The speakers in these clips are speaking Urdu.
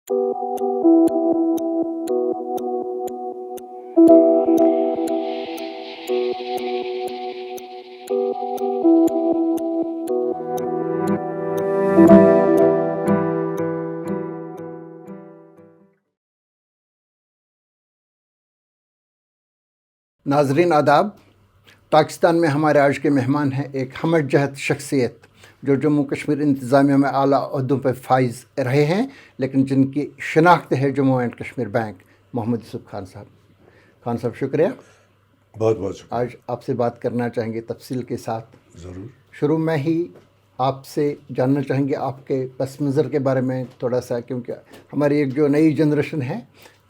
ناظرین آداب، پاکستان میں ہمارے آج کے مہمان ہیں ایک ہمہ جہت شخصیت جو جموں کشمیر انتظامیہ میں اعلیٰ عہدوں پہ فائز رہے ہیں، لیکن جن کی شناخت ہے جموں اینڈ کشمیر بینک، محمد یوسف خان صاحب۔ خان صاحب شکریہ، بہت بہت شکریہ۔ آج آپ سے بات کرنا چاہیں گے تفصیل کے ساتھ۔ ضرور۔ شروع میں ہی آپ سے جاننا چاہیں گے آپ کے پس منظر کے بارے میں تھوڑا سا، کیونکہ ہماری ایک جو نئی جنریشن ہے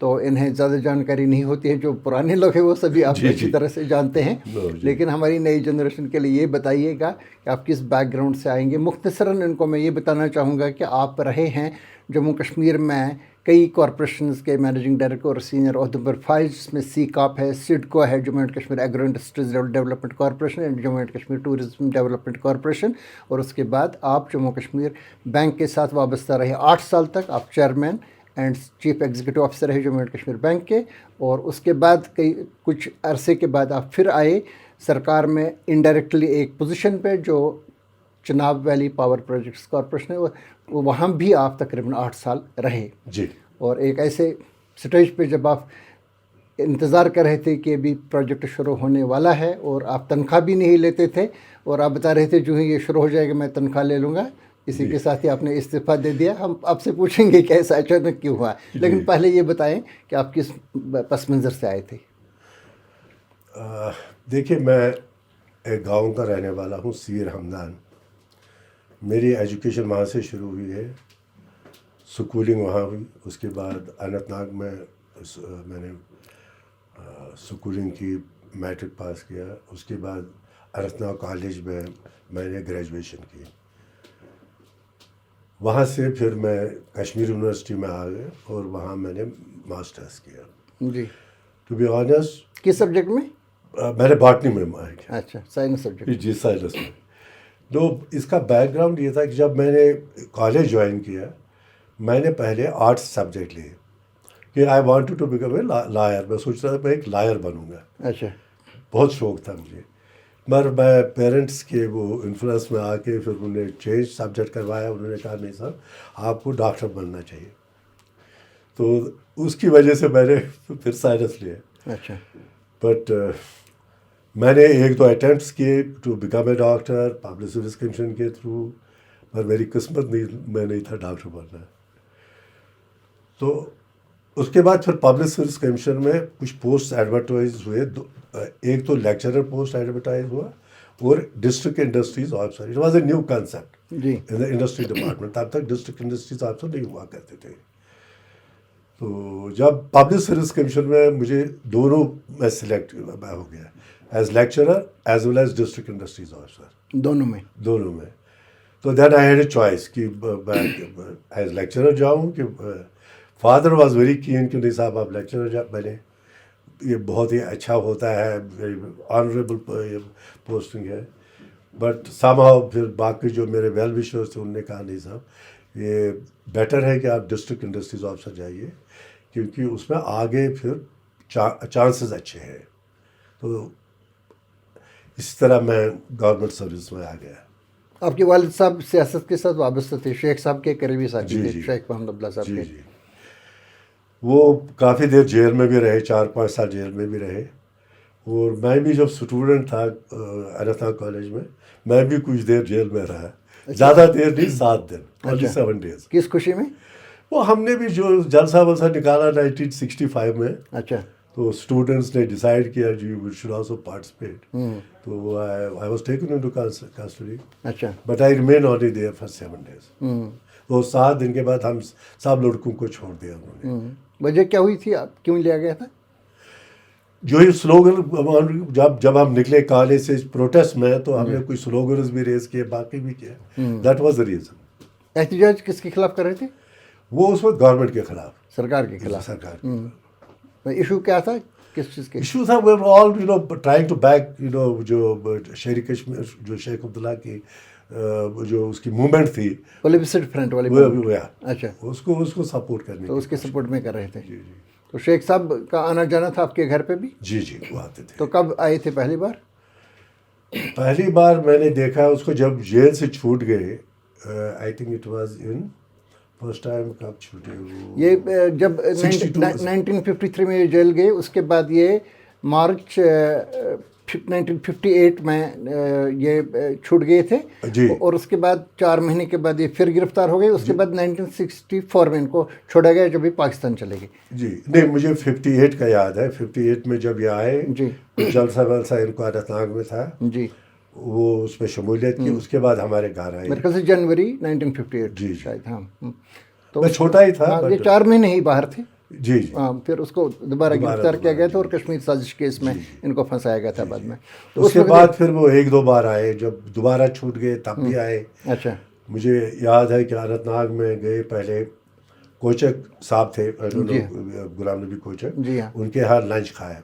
تو انہیں زیادہ جانکاری نہیں ہوتی ہے، جو پرانے لوگ ہیں وہ سبھی آپ کو اچھی طرح سے جانتے ہیں، لیکن ہماری نئی جنریشن کے لیے یہ بتائیے گا کہ آپ کس بیک گراؤنڈ سے آئیں گے۔ مختصراً ان کو میں یہ بتانا چاہوں گا کہ آپ رہے ہیں جموں کشمیر میں کئی کارپوریشنز کے مینیجنگ ڈائریکٹر اور سینئر عہدوں پر فائز، جس میں سی کاپ ہے، سڈکو ہے، Jammu and Kashmir agro industries development corporation and Jammu and Kashmir tourism development corporation, اور اس کے بعد آپ جموں کشمیر بینک کے ساتھ وابستہ رہے 8 سال تک۔ آپ chairman and chief executive officer رہے جموں اینڈ کشمیر بینک کے، اور اس کے بعد کچھ عرصے کے بعد آپ پھر آئے سرکار میں انڈائریکٹلی ایک پوزیشن پہ جو Chenab valley power projects corporation ہے، وہاں بھی آپ تقریباً 8 سال رہے جی۔ اور ایک ایسے سٹیج پہ جب آپ انتظار کر رہے تھے کہ ابھی پروجیکٹ شروع ہونے والا ہے اور آپ تنخواہ بھی نہیں لیتے تھے، اور آپ بتا رہے تھے جو ہی یہ شروع ہو جائے گا میں تنخواہ لے لوں گا، اسی کے ساتھ ہی آپ نے استعفیٰ دے دیا۔ ہم آپ سے پوچھیں گے کہ ایسا اچانک کیوں ہوا، لیکن پہلے یہ بتائیں کہ آپ کس پس منظر سے آئے تھے۔ دیکھیے، میں ایک گاؤں کا رہنے والا ہوں، سیر ہمدان۔ میری ایجوکیشن وہاں سے شروع ہوئی ہے، سکولنگ وہاں ہوئی۔ اس کے بعد اننت ناگ میں نے سکولنگ کی، میٹرک پاس کیا۔ اس کے بعد اننت ناگ کالج میں نے گریجویشن کی۔ وہاں سے پھر میں کشمیر یونیورسٹی میں آ گیا اور وہاں میں نے ماسٹرز کیا۔ جی، ٹو بی آنیسٹ، کس سبجیکٹ میں؟ میں نے باٹنی میں کیا۔ اچھا، سائنس سبجیکٹ۔ جی، سائنس میں۔ تو اس کا بیک گراؤنڈ یہ تھا کہ جب میں نے کالج جوائن کیا، میں نے پہلے آرٹس سبجیکٹ لیے کہ I wanted to become a lawyer. میں سوچ رہا تھا میں ایک لائر بنوں گا، اچھا، بہت شوق تھا مجھے، مگر میں پیرنٹس کے وہ انفلوئنس میں آ کے پھر انہوں نے چینج سبجیکٹ کروایا۔ انہوں نے کہا نہیں صاحب، آپ کو ڈاکٹر بننا چاہیے، تو اس کی وجہ سے میں نے پھر سائنس لیا۔ اچھا، بٹ میں نے 1-2 اٹیمپٹس کیے to become a doctor public service commission کے تھرو، پر میری قسمت میں نہیں تھا ڈاکٹر بننا۔ تو اس کے بعد پھر پبلک سروس کمیشن میں کچھ پوسٹ ایڈورٹائز ہوئے، ایک تو لیکچرر پوسٹ ایڈورٹائز ہوا اور district industries officer. It was a new concept جی، ان دا انڈسٹری ڈپارٹمنٹ۔ تب تک ڈسٹرکٹ انڈسٹریز آفیسر نہیں ہوا کرتے تھے۔ تو جب پبلک سروس کمیشن میں مجھے دونوں میں سلیکٹ ہو گیا، as lecturer as well as district industries officer, دونوں میں۔ تو دین آئی ہیڈ اے چوائس کہ میں ایز لیکچرر جاؤں کہ فادر واز ویری کین کہ نہیں صاحب آپ لیکچرر بنے، یہ بہت ہی اچھا ہوتا ہے، آنریبل پوسٹنگ ہے۔ بٹ سم ہاؤ پھر باقی جو میرے ویل وشرز تھے انہوں نے کہا نہیں صاحب یہ بیٹر ہے کہ آپ ڈسٹرکٹ انڈسٹریز آفیسر جائیے، کیونکہ اس میں آگے پھر چانسز اچھے ہیں۔ تو اس طرح میں گورنمنٹ سروس میں آ گیا۔ آپ کے والد صاحب سیاست کے ساتھ وابستہ تھے، شیخ صاحب کے قریبی ساتھی تھے، جی، شیخ محمد عبداللہ صاحب کے۔ جی، وہ کافی دیر جیل میں بھی رہے، 4-5 سال جیل میں بھی رہے۔ اور میں بھی جب اسٹوڈنٹ تھا اننت ناگ کالج میں بھی کچھ دیر جیل میں رہا، زیادہ دیر نہیں، 7 دن، 27 ڈیز۔ کس خوشی میں؟ وہ ہم نے بھی جو جلسہ ولسہ نکالا 1965 میں، اچھا، تو اسٹوڈنٹس نے ڈیسائیڈ کیا جی وی شوڈ آلسو پارٹیسپیٹ، تو I was taken into custody, اچھا، but I remain only there for 7 days. وہ 7 دن کے بعد ہم سب لڑکوں کو چھوڑ دیا انہوں نے۔ وجہ کیا ہوئی تھی، آپ کیوں لیا گیا تھا؟ جو یہ سلوگن جب ہم نکلے کالج سے پروٹیسٹ میں، تو ہم نے کچھ سلوگنز بھی ریز کیے، باقی بھی کیا، دیٹ واز دا ریزن۔ احتجاج کس کے خلاف کر رہے تھے؟ وہ اس وقت گورنمنٹ کے خلاف، سرکار کے خلاف۔ سرکار ایشو کیا تھا، کس چیز کے؟ ایشو تھا وی آل ٹرائنگ ٹو بیک جو شہری کشمیر، جو شیخ عبداللہ کی جو اس کی موومنٹ تھی پبلسٹی فرنٹ والی وہ اچھا، اس کو سپورٹ کرنے تو اس کے سپورٹ میں کر رہے تھے. جی جی تو شیخ صاحب کا آنا جانا تھا آپ کے گھر پہ بھی؟ جی جی وہ آتے تھے. تو کب آئے تھے پہلی بار؟ پہلی بار میں نے دیکھا اس کو جب جیل سے چھوٹ گئے. I think it was in first time. کب چھوٹے وہ؟ یہ جب 1953 میں یہ جیل گئے، اس کے بعد یہ مارچ 1958 میں یہ چھوٹ گئے تھے جی. اور اس کے بعد 4 مہینے کے بعد یہ پھر گرفتار ہو گئے. اس کے بعد 1964 میں ان کو چھوڑا گیا جب یہ پاکستان چلے گئے. جی نہیں مجھے 58 کا یاد ہے. 58 میں جب یہ آئے جی جلسہ ولسہ ان کو اننت ناگ میں تھا، جی، وہ اس میں شمولیت کی. اس کے بعد ہمارے گھر آئے. میرے خیال سے جنوری 1958 جی شاید. ہاں تو میں چھوٹا ہی تھا. یہ 4 مہینے ہی باہر تھے. جی جی ہاں پھر اس کو دوبارہ گرفتار کیا گیا تھا اور کشمیر سازش کیس میں ان کو پھنسایا گیا تھا بعد میں. اس کے بعد پھر وہ 1-2 بار آئے. جب دوبارہ چھوٹ گئے تب بھی آئے. اچھا مجھے یاد ہے کہ اننت ناگ میں گئے. پہلے کوچک صاحب تھے غلام نبی کوچک، جی ہاں ان کے یہاں لنچ کھایا.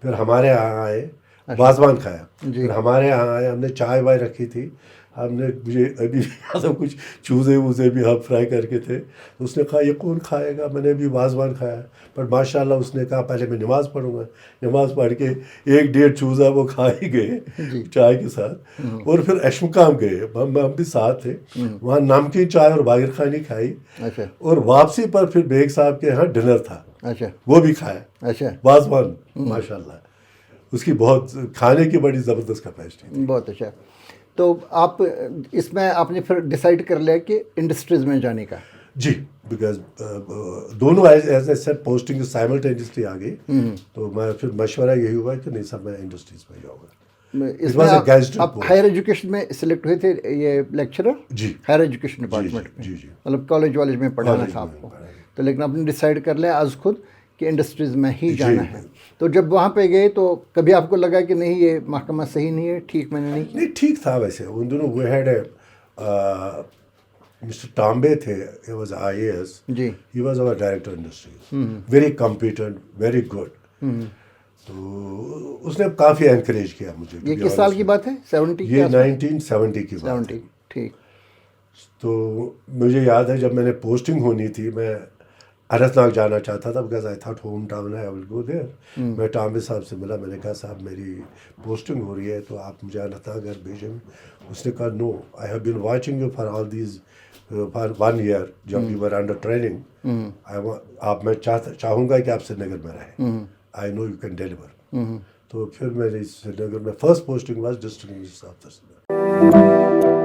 پھر ہمارے یہاں آئے وازوان کھایا. پھر ہمارے یہاں آئے، ہم نے چائے وائے رکھی تھی. ہم نے مجھے ابھی یاد ہے کچھ چوزے ووزے بھی ہم فرائی کر کے تھے. اس نے کہا یہ کون کھائے گا؟ میں نے بھی وازوان کھایا. پر ماشاء اللہ اس نے کہا پہلے میں نماز پڑھوں گا. نماز پڑھ کے 1-1.5 چوزا وہ کھا ہی گئے چائے کے ساتھ. اور پھر اشمکام گئے، ہم بھی ساتھ تھے. وہاں نمکین چائے اور باغر خانی کھائی. اچھا اور واپسی پر پھر بیگ صاحب کے یہاں ڈنر تھا، اچھا وہ بھی کھایا. اچھا وازوان ماشاء اللہ اس کی بہت کھانے کی بڑی زبردست کیپیسٹی تھی. بہت اچھا. تو آپ اس میں آپ نے پھر ڈیسائیڈ کر لیا کہ انڈسٹریز میں جانے کا؟ جی بیکاز دونوں as a set posting simultaneously آ گئی. تو میں پھر مشورہ یہی ہوا کہ نہیں سب میں انڈسٹریز میں جاؤں گا. اس میں آپ ہائر ایجوکیشن میں سلیکٹ ہوئے تھے، یہ لیکچرر جی ہائر ایجوکیشن ڈپارٹمنٹ میں؟ جی جی مطلب کالج والج میں پڑھانا تھا آپ کو. تو لیکن آپ نے ڈیسائیڈ کر لیا آج خود کہ انڈسٹریز میں ہی جانا ہے. تو جب وہاں پہ گئے تو کبھی آپ کو لگا کہ نہیں یہ محکمہ صحیح نہیں ہے، ٹھیک میں نے نہیں کیا؟ نہیں ٹھیک تھا. ویسے ان دنوں وہ ہیڈ مسٹر ٹامبے تھے. He was IAS. جی he was over director industries. Very competent, very good. تو اس نے کافی انکریج کیا مجھے. یہ کس سال کی بات ہے؟ 70 یہ 1970 کی بات 70 ہے. ٹھیک. تو مجھے یاد ہے جب میں نے پوسٹنگ ہونی تھی، میں اننت ناگ جانا چاہتا تھا because I thought home town ہے، آئی ول گو دیئر. میں ٹامبے صاحب سے ملا. میں نے کہا صاحب میری پوسٹنگ ہو رہی ہے تو آپ مجھے اننت ناگ گھر بھیجیں. اس نے کہا no, I have been watching you for all these for 1 year جب یو آر انڈر ٹریننگ. آپ میں چاہوں گا کہ آپ سری نگر میں رہیں. I know you can deliver. تو پھر میں نے سری نگر میں first posting was district minister of Srinagar.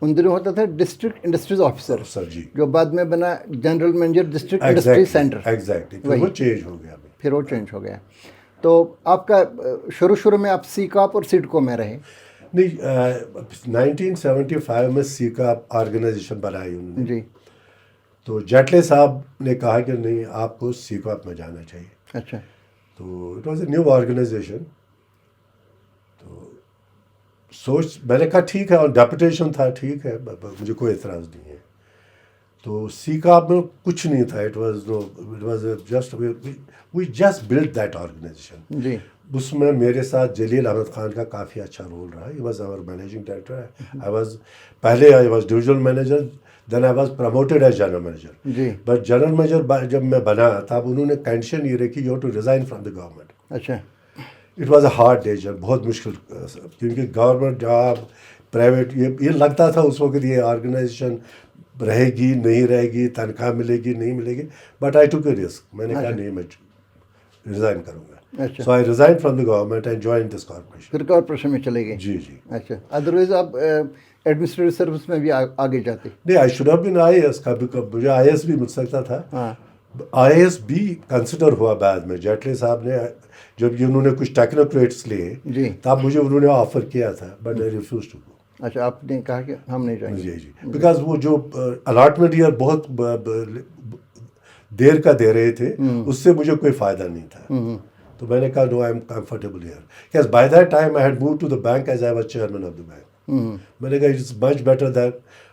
ان دنوں ہوتا تھا ڈسٹرکٹ انڈسٹریز آفیسر، سر جی جو بعد میں بنا general manager district industry centre. Exactly. پھر وہ چینج ہو گیا. پھر وہ چینج ہو گیا. تو آپ کا شروع میں آپ سیکاپ اور سیڈکو میں رہے؟ نہیں 1975 میں سیکاپ آرگنائزیشن بنائی انہوں نے. جی. تو جیٹلے صاحب نے کہا کہ نہیں آپ کو سیکاپ میں جانا چاہیے. اچھا. تو it was a new organisation. تو سوچ میں نے کہا ٹھیک ہے، اور ڈیپوٹیشن تھا، ٹھیک ہے، مجھے کوئی اعتراض نہیں ہے. تو سیکاپ میں کچھ نہیں تھا. It was just we just build that organisation. جی. اس میں میرے ساتھ جلیل احمد خان کا کافی اچھا رول رہا. He was our managing director. پہلے I was divisional manager, then I was promoted as general manager. جی. بٹ جنرل مینیجر جب میں بنا تب انہوں نے کنڈیشن یہ رکھی، you have to resign from the government. اچھا. It was a hard decision, بہت مشکل، کیونکہ گورنمنٹ جاب پرائیویٹ یہ لگتا تھا اس وقت یہ آرگنائزیشن رہے گی نہیں رہے گی، تنخواہ ملے گی نہیں ملے گی. بٹ آئی ٹوک اے رسک. میں نے کہا نہیں میں ریزائن کروں گا. اچھا. So I resigned from the government and joined this corporation. پھر کارپوریشن میں چلے گئے. جی جی. اچھا. ادروائز آپ ایڈمنسٹریٹو سروس میں بھی آگے جاتے. نہیں, I should have been IAS. کبھی مجھے IAS بھی مل سکتا تھا. ہاں. IAS بھی کنسیڈر ہوا بعد میں. جیٹلی صاحب نے جب انہوں نے کچھ ٹیکنوکریٹس لیے جی تب مجھے انہوں نے آفر کیا تھا, but I refused to go. اچھا, آپ نے کہا کہ ہم نہیں جائیں گے. جی جی. بیکاز وہ جو الاٹمنٹ ایئر بہت دیر کا دے رہے تھے, اس سے مجھے کوئی فائدہ نہیں تھا. تو میں نے کہا no, I am comfortable here. Because by that time I had move to the bank as I was chairman of the bank. میں نے کہا it's much better than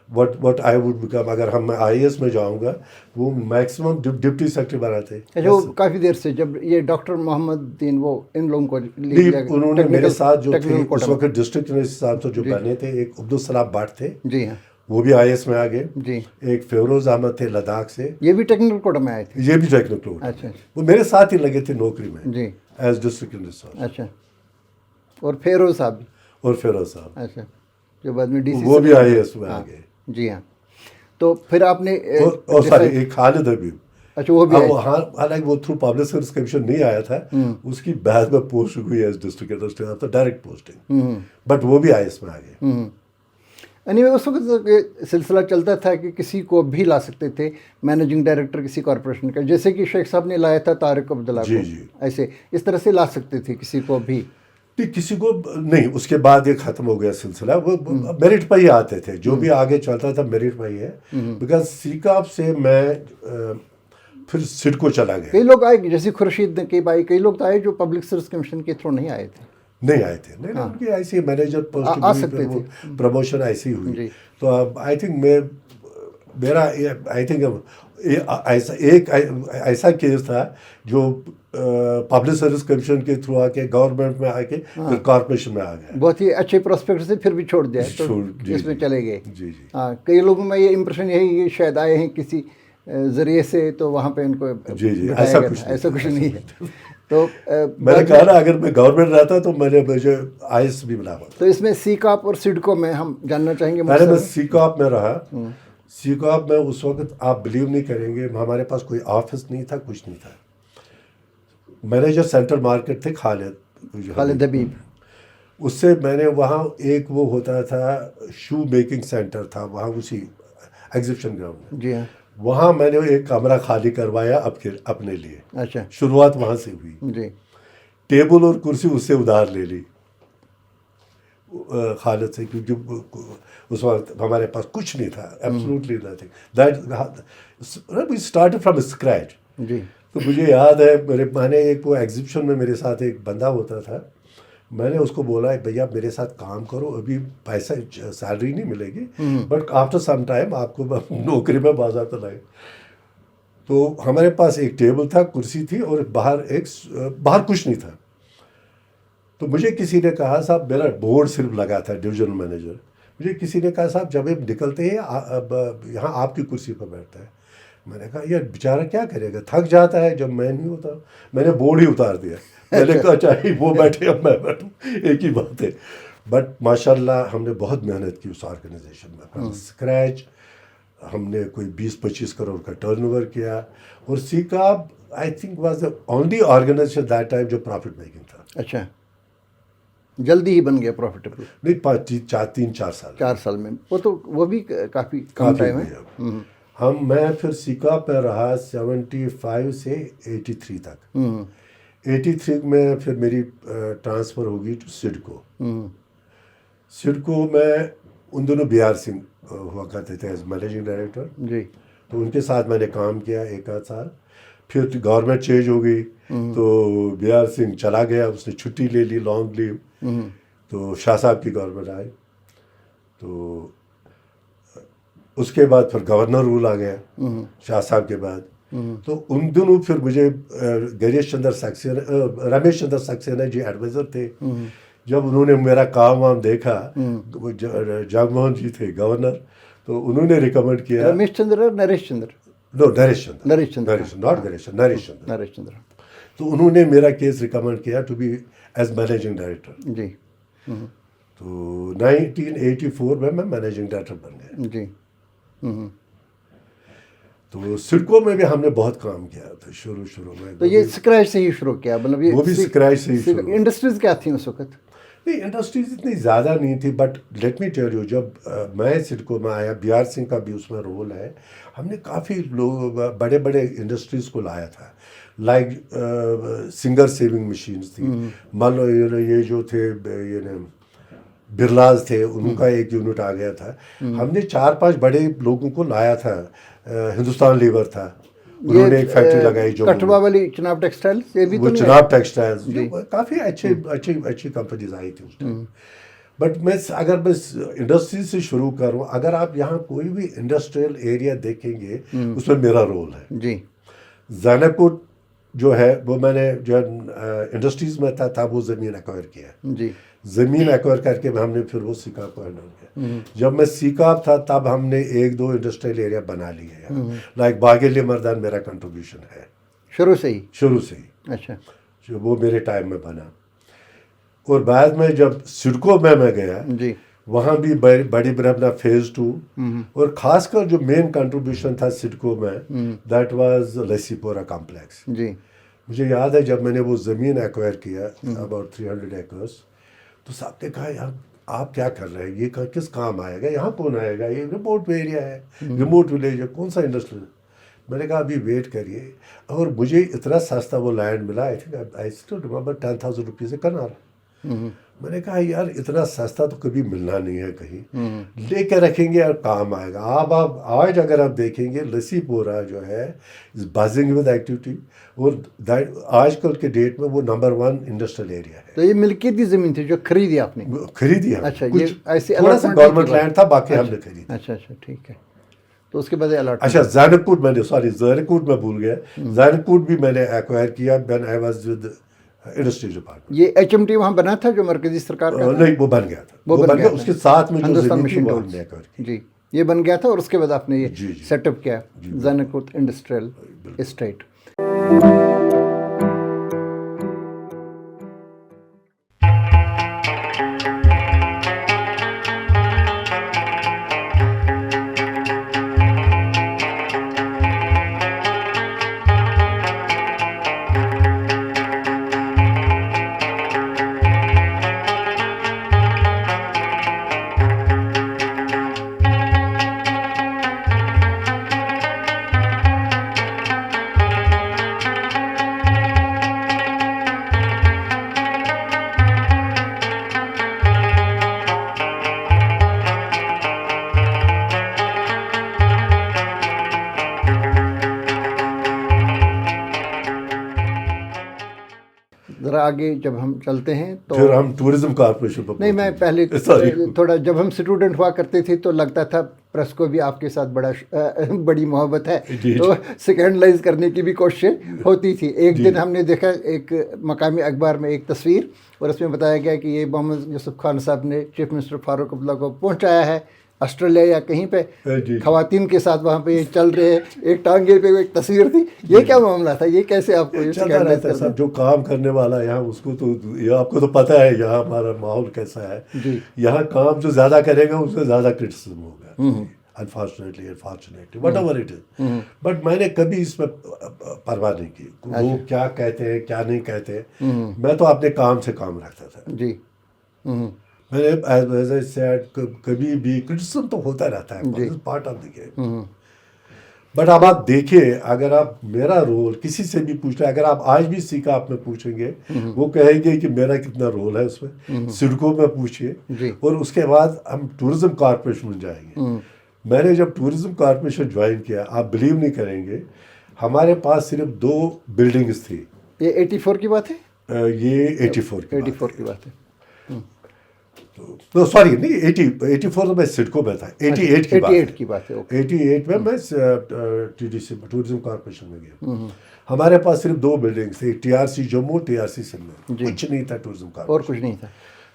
what I would become. اگر ہم میں IAS میں جاؤں گا, وہ میکسیمم ڈپٹی سیکرٹری بناتے. اچھا, وہ کافی دیر سے جب یہ ڈاکٹر محمد دین وہ ان لوگوں کو انہوں نے میرے ساتھ جو تھے اس وقت ڈسٹرکٹ صاحب سے جو بنے تھے, ایک عبدالسلام بٹ تھے. جی ہاں. وہ بھی IAS میں آ گئے. جی. ایک فیروز احمد تھے لداخ سے. یہ بھی ٹیکنیکل کوٹا میں آئے تھے. یہ بھی ٹیکنیکل کوٹا. اچھا. وہ میرے ساتھ ہی لگے تھے نوکری میں. جی. As district resource. اچھا. اور فیروز صاحب بھی. اور فیروز صاحب. اچھا, جو بعد میں DC وہ بھی IAS میں آ گئے. جی ہاں. تو پھر آپ نے اور ساری ایک خالد حبیب. اچھا, وہ بھی حالانکہ وہ تھرو پبلک سروس کمیشن نہیں آیا تھا, اس کی بعد میں پوسٹ ہوئی ایز ڈسٹرکٹ ایڈمنسٹریٹر, تو ڈائریکٹ پوسٹنگ, بٹ وہ بھی IAS میں آ گئے. اینی وے اس وقت یہ سلسلہ چلتا تھا کہ کسی کو بھی لا سکتے تھے مینیجنگ ڈائریکٹر کسی کارپوریشن کا, جیسے کہ شیخ صاحب نے لایا تھا طارق عبداللہ کو. جی. ایسے اس طرح سے لا سکتے تھے کسی کو بھی. کسی کو نہیں. اس کے بعد یہ ختم ہو گیا سلسلہ. وہ میرٹ پہ ہی آتے تھے, جو بھی آگے چلتا تھا میرٹ پہ ہی ہے. بیکاز سیکاب سے میں پھر سڈکو چلا گیا. کئی لوگ آئے, جیسے خورشید نقیب آئے, کئی لوگ تو آئے جو پبلک سروس کمیشن کے تھرو نہیں آئے تھے. نہیں آئے تھے. نہیں, ان کی ایسی مینیجر پوسٹ آ سکتے تھے, پروموشن ایسی ہوئی. تو آئی تھنک میرا آئی تھنک ایک ایسا کیس تھا جو پبلک سروس کمیشن کے تھرو آ کے گورنمنٹ میں آ کے پھر کارپوریشن میں آ گیا. بہت ہی اچھے پراسپیکٹ سے پھر بھی چھوڑ دیا, تو اس میں چلے گئے. جی جی. ہاں, کئی لوگوں میں یہ امپریشن یہی شاید آئے ہیں کسی ذریعے سے, تو وہاں پہ ان کو ایسا کچھ نہیں ہے. تو میں نے کہا نا, اگر میں گورنمنٹ رہتا تو مجھے IAS بھی بنا. تو اس میں سیکاپ اور سڈکو میں ہم جاننا چاہیں گے. میں سیکاپ میں رہا. سیکاپ میں اس وقت آپ بلیو نہیں کریں گے, ہمارے پاس کوئی آفس نہیں تھا, کچھ نہیں تھا. مینیجر سینٹرل مارکیٹ تھے خالد حبیب. اس سے میں نے وہاں ایک وہ ہوتا تھا شو میکنگ سینٹر تھا وہاں اسی ایگزیبیشن گراؤنڈ میں. جی ہاں. وہاں میں نے ایک کمرہ خالی کروایا اپنے لیے. اچھا. شروعات وہاں سے ہوئی. جی. ٹیبل اور کرسی اس سے ادھار لے لی خالد سے, کیونکہ اس وقت ہمارے پاس کچھ نہیں تھا, absolutely nothing. That we started from scratch. جی. تو مجھے یاد ہے میں نے ایک وہ ایگزیبیشن میں میرے ساتھ ایک بندہ ہوتا تھا, میں نے اس کو بولا بھیا میرے ساتھ کام کرو, ابھی پیسہ سیلری نہیں ملے گی, بٹ آفٹر سم ٹائم آپ کو نوکری میں باضابطہ لائے. تو ہمارے پاس ایک ٹیبل تھا, کرسی تھی, اور باہر کچھ نہیں تھا. تو مجھے کسی نے کہا صاحب, میرا بورڈ صرف لگا تھا ڈویژنل مینیجر, مجھے کسی نے کہا صاحب جب ہم نکلتے ہیں یہاں آپ کی کرسی پر بیٹھتا ہے. میں نے کہا یار بیچارہ کیا کرے گا, تھک جاتا ہے جب میں نہیں ہوتا. میں نے بورڈ ہی اتار دیا. میں نے کہا چاہے وہ بیٹھے اب میں بیٹھوں, ایک ہی بات ہے. بٹ ماشاء اللہ ہم نے بہت محنت کی اس آرگنائزیشن میں, فرام اسکریچ. ہم نے کوئی 20-25 کروڑ کا ٹرن اوور کیا, اور سیکاب I think was the only organisation that time جو پروفٹ میکنگ تھا. اچھا, جلدی ہی بن گیا پروفیٹیبل. نہیں, 3-4 سال. 4 سال میں. وہ بھی کافی کم ٹائم ہے. میں پھر سیکاب پہ رہا 75 سے 83 تک. 83 میں پھر میری ٹرانسفر ہوگی ٹو سڈکو. سڈکو میں ان دونوں BR سنگھ ہوا کرتے تھے ایز مینیجنگ ڈائریکٹر. جی. تو ان کے ساتھ میں نے کام کیا 1 سال. پھر گورنمنٹ چینج ہو گئی, تو BR سنگھ چلا گیا, اس نے چھٹی لے لی, لانگ لیو. تو شاہ صاحب کی گورنمنٹ آئی. تو اس کے بعد پھر گورنر رول آ گیا شاہ صاحب کے بعد. تو ان دنوں پھر مجھے رمیش چندر سکسینہ جی ایڈوائزر تھے. جب انہوں نے میرا کام وام دیکھا, جگ موہن جی تھے گورنر, تو انہوں نے ریکمنڈ کیا. رمیش چندر, نریش چندر. نو, نریش چندر. ناٹ نریش چندر. نریش چندر. تو انہوں نے میرا کیس ریکمنڈ کیا to be as managing director. جی. تو 1984 میں مینیجنگ ڈائریکٹر بن گیا. جی. تو سڈکو میں بھی ہم نے بہت کام کیا تھا شروع میں. تو یہ اسکریچ سے ہی شروع کیا, مطلب یہ وہ بھی اسکریچ سے ہی شروع. انڈسٹریز کیا تھیں اس وقت؟ نہیں, انڈسٹریز اتنی زیادہ نہیں تھی, but let me tell you, جب میں سڈکو میں آیا, بی آر سنگھ کا بھی اس میں رول ہے, ہم نے کافی لوگ بڑے بڑے انڈسٹریز کو لایا تھا, لائک سنگر سیونگ مشینز تھی, مان لو یہ جو تھے برلاز تھے, ان کا ایک یونٹ آ گیا تھا. ہم نے 4-5 بڑے لوگوں کو لایا تھا. ہندوستان لیور تھا, انہوں نے ایک فیکٹری لگائی جو کٹھوا والی چناب ٹیکسٹائلز, یہ بھی وہ چناب ٹیکسٹائلز, کافی اچھی کمپنیز آئی تھی اس ٹائم. بٹ میں اگر بس انڈسٹری سے شروع کروں, اگر آپ یہاں کوئی بھی انڈسٹریل ایریا دیکھیں گے اس میں میرا رول ہے. جی, زینب پور جو ہے وہ میں نے جو انڈسٹریز میں تھا وہ زمین ایکوائر کیا. جی, زمین ایکوائر کر کے ہم نے پھر وہ سیکاب کو ہینڈل کیا. جب میں سیکاب تھا تب ہم نے 1-2 انڈسٹریل ایریا بنا لیے ہیں, لائک باغیلی مردان میرا کنٹریبیوشن ہے شروع سے ہی. اچھا, جو وہ میرے ٹائم میں بنا. اور بعد میں جب سڈکو میں گیا, جی, وہاں بھی بڑی برہمنا فیز 2, اور خاص کر جو مین کنٹریبیوشن تھا سڈکو میں, دیٹ واز لسی پورا کمپلیکس. جی, مجھے یاد ہے جب میں نے وہ زمین ایکوائر کیا اباؤٹ 300 ایکرس, تو سب نے کہا یار آپ کیا کر رہے ہیں, یہ کس کام آئے گا, یہاں کون آئے گا, یہ ریموٹ ایریا ہے, ریموٹ ولیج ہے, کون سا انڈسٹری. میں نے کہا ابھی ویٹ کریے. اور مجھے اتنا سستا وہ لینڈ ملا, I still remember 10,000 rupees kanal. میں نے کہا یار اتنا سستا تو کبھی ملنا نہیں ہے کہیں, لے کے رکھیں گے اور کام آئے گا. آپ آج اگر آپ دیکھیں گے لسی پورا جو ہے از بزنگ ود ایکٹیویٹی, اور آج کل کے ڈیٹ میں وہ نمبر 1 انڈسٹریل ایریا ہے. تو یہ ملکیتی زمین تھی جو خریدی آپ نے؟ خریدی ہے. اچھا, یہ ایسی تھوڑا سا گورنمنٹ لینڈ تھا, باقی ہم نے خریدی. اچھا, ٹھیک ہے. تو اس کے بعد الاٹ. اچھا, زینب کوٹ میں نے زینب کوٹ میں بھول گیا. زینب کوٹ بھی میں نے ایکوائر کیا when I was with industry department. یہ HMT وہاں بنا تھا جو مرکزی سرکار کا؟ نہیں, وہ بن گیا تھا. وہ بن گیا اس کے ساتھ میں جو زمین تھی وہ ہم نے ایکوائر کی. جی, یہ بن گیا تھا, اور اس کے بعد آپ نے یہ سیٹ اپ کیا زینب کوٹ انڈسٹریل اسٹیٹ. ذرا آگے جب ہم چلتے ہیں تو پھر ہم ٹورزم کارپوریشن پر نہیں, میں پہلے تھوڑا جب ہم اسٹوڈنٹ ہوا کرتے تھے تو لگتا تھا پریس کو بھی آپ کے ساتھ بڑی محبت ہے, تو سیکنڈلائز کرنے کی بھی کوششیں ہوتی تھی. ایک دن ہم نے دیکھا ایک مقامی اخبار میں ایک تصویر, اور اس میں بتایا گیا کہ یہ محمد یوسف خان صاحب نے چیف منسٹر فاروق عبداللہ کو پہنچایا ہے آسٹریلیا یا کہیں پہ, خواتین کے ساتھ وہاں پہ یہ چل رہے ہیں, ایک ٹانگے پہ ایک تصویر تھی. یہ کیا معاملہ تھا, یہ کیسے آپ کو چلتا رہتا ہے سب, جو کام کرنے والا یہاں اس کو تو آپ کو تو پتہ ہے یہاں ہمارا ماحول کیسا ہے. یہاں کام جو زیادہ کرے گا اس سے زیادہ کرٹیسزم ہوگا, unfortunately what ever it is. But میں نے کبھی اس میں پرواہ نہیں کی لوگ کیا کہتے ہیں کیا نہیں کہتے. میں تو اپنے کام سے کام رکھتا تھا. جی, میں نے ایز اے سیڈ کبھی بھی کرٹیسزم تو ہوتا رہتا ہے, part of the game. But اب آپ دیکھیں, اگر آپ میرا رول کسی سے بھی پوچھ رہے, اگر آپ آج بھی سیکا آپ میں پوچھیں گے, وہ کہیں گے کہ میرا کتنا رول ہے اس میں. سڈکو میں پوچھیے, اور اس کے بعد ہم ٹورزم کارپوریشن میں جائیں گے. میں نے جب ٹورزم کارپوریشن جوائن کیا, آپ بلیو نہیں کریں گے, ہمارے پاس صرف 2 بلڈنگز تھی. یہ 84 کی بات ہے؟ یہ 84 کی بات ہے. سوری نہیں, 84 میں سڈکو میں تھا. 88 کی بات ہے. 88 میں TDC ٹورزم کارپوریشن میں گیا. ہمارے پاس صرف 2 بلڈنگس تھے, TRC جموں, TRC سندھ میں, کچھ نہیں تھا ٹورزم کارپوریشن, اور کچھ نہیں تھا.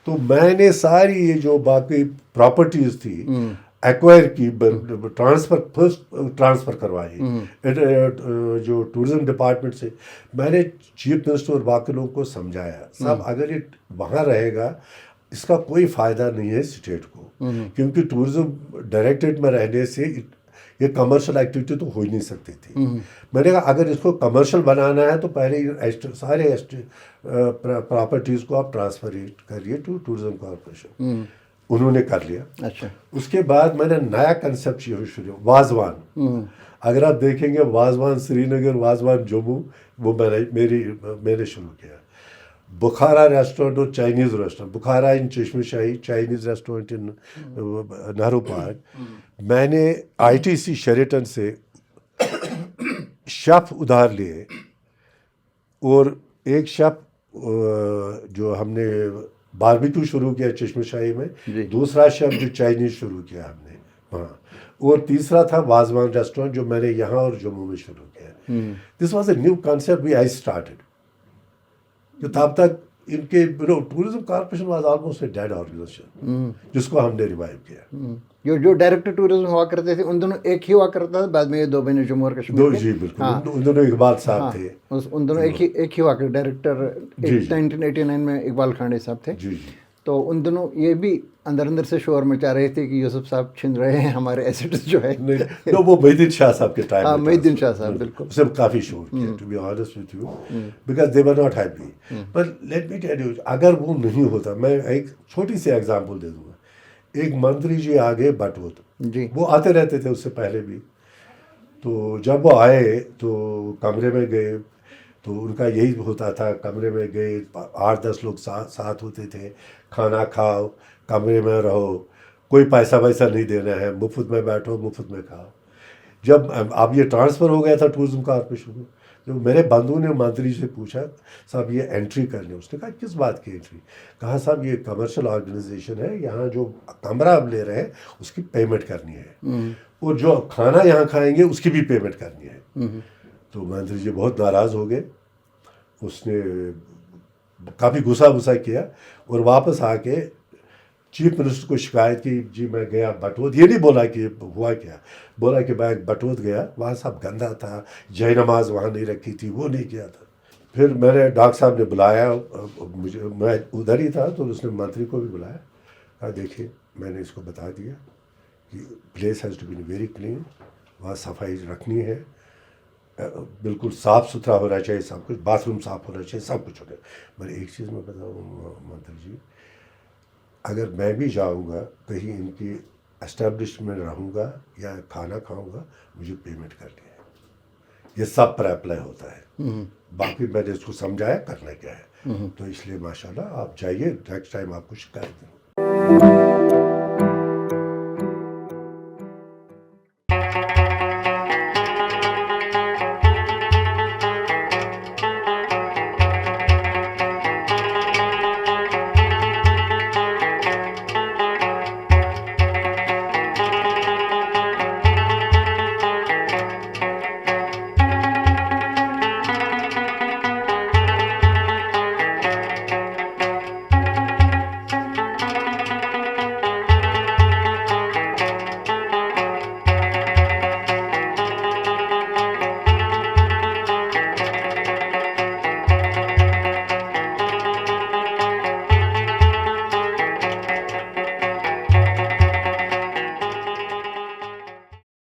تو میں نے ساری یہ جو باقی پراپرٹیز تھی ایکوائر کی, ٹرانسفر کروائی جو ٹورزم ڈپارٹمنٹ سے. میں نے چیف منسٹر اور باقی لوگوں کو سمجھایا, صاحب اگر یہ وہاں رہے گا اس کا کوئی فائدہ نہیں ہے اسٹیٹ کو, کیونکہ ٹورزم ڈائریکٹریٹ میں رہنے سے یہ کمرشل ایکٹیویٹی تو ہو ہی نہیں سکتی تھی. میں نے کہا اگر اس کو کمرشل بنانا ہے تو پہلے سارے پراپرٹیز کو آپ ٹرانسفر کریے ٹو ٹورزم کارپوریشن. انہوں نے کر لیا. اچھا. اس کے بعد میں نے نیا کنسیپٹ شروع واضوان. اگر آپ دیکھیں گے واضوان سری نگر وازوان جموں وہ میں نے شروع کیا. بخارا ریسٹورینٹ اور چائنیز ریسٹورینٹ, بخارا ان چشم شاہی, چائنیز ریسٹورینٹ ان نہرو پارک. میں نے آئی ٹی سی شیریٹن سے شیف ادھار لیے, اور ایک شیف جو ہم نے باربیکیو شروع کیا چشم شاہی میں, دوسرا شیف جو چائنیز شروع کیا ہم نے وہاں, اور تیسرا تھا واضوان ریسٹورینٹ جو میں نے یہاں اور جموں میں شروع کیا. This was a new concept we I started. جو تب تک ان کے tourism corporation was almost a dead organisation, جس کو ہم نے ریوائیو کیا. جو ڈائریکٹر ٹورزم ہوا کرتے تھے ان دونوں ایک ہی ہوا کرتا تھا, بعد میں یہ دو بنے جموں اور کشمیر. جی بالکل, ان دونوں اقبال صاحب تھے. ان دونوں ایک ہی ہوا کرتے. ڈائریکٹر 1989 میں اقبال کھانڈے صاحب تھے. جی. تو ان دونوں یہ بھی اندر سے شور مچا رہے تھے کہ یوسف صاحب چھن رہے ہیں ہمارے ایسٹس جو ہے. وہ محی الدین شاہ صاحب کے ٹائم. محی الدین شاہ صاحب بالکل. اس نے کافی شور کیا, to be honest with you, because they were not happy. But let me tell you, اگر وہ نہیں ہوتا, میں ایک چھوٹی سی ایگزامپل دے دوں گا. ایک منتری جی آگے بٹوت, وہ آتے رہتے تھے اس سے پہلے بھی. تو جب وہ آئے تو کمرے میں گئے تو ان کا یہی ہوتا تھا, کمرے میں گئے 8-10 لوگ ساتھ ہوتے تھے, کھانا کھاؤ, کمرے میں رہو, کوئی پیسہ ویسا نہیں دینا ہے, مفت میں بیٹھو مفت میں کھاؤ. جب اب یہ ٹرانسفر ہو گیا تھا ٹورزم کارپوریشن کو, جو میرے بندو نے منتری سے پوچھا صاحب یہ انٹری کرنی, اس نے کہا کس بات کی انٹری؟ کہا صاحب یہ کمرشل آرگنائزیشن ہے, یہاں جو کمرہ اب لے رہے ہیں اس کی پیمنٹ کرنی ہے, اور جو کھانا یہاں کھائیں گے اس کی بھی پیمنٹ کرنی ہے. تو منتری جی بہت ناراض ہو گئے. اس نے کافی غصہ کیا اور واپس آ کے چیف منسٹر کو شکایت کی. جی میں گیا بٹوت, یہ نہیں بولا کہ ہوا کیا, بولا کہ میں بٹوت گیا, وہاں سب گندا تھا, جے نماز وہاں نہیں رکھی تھی, وہ نہیں کیا تھا. پھر میں نے ڈاکٹر صاحب نے بلایا, میں ادھر ہی تھا, تو اس نے منتری کو بھی بلایا. کہا دیکھیے میں نے اس کو بتا دیا کہ place has to be very clean, وہاں صفائی رکھنی ہے, بالکل صاف ستھرا ہونا چاہیے, سب کچھ, باتھ روم صاف ہونا چاہیے, سب کچھ ہونا. میں ایک چیز میں بتاؤں منتری جی, اگر میں بھی جاؤں گا کہیں ان کی اسٹیبلشمنٹ رہوں گا یا کھانا کھاؤں گا, مجھے پیمنٹ کرنی ہے. یہ سب پر اپلائی ہوتا ہے. باقی میں نے اس کو سمجھایا کرنا کیا ہے. تو اس لیے ماشاءاللہ آپ جائیے, نیکسٹ ٹائم آپ کو شکایت دیں.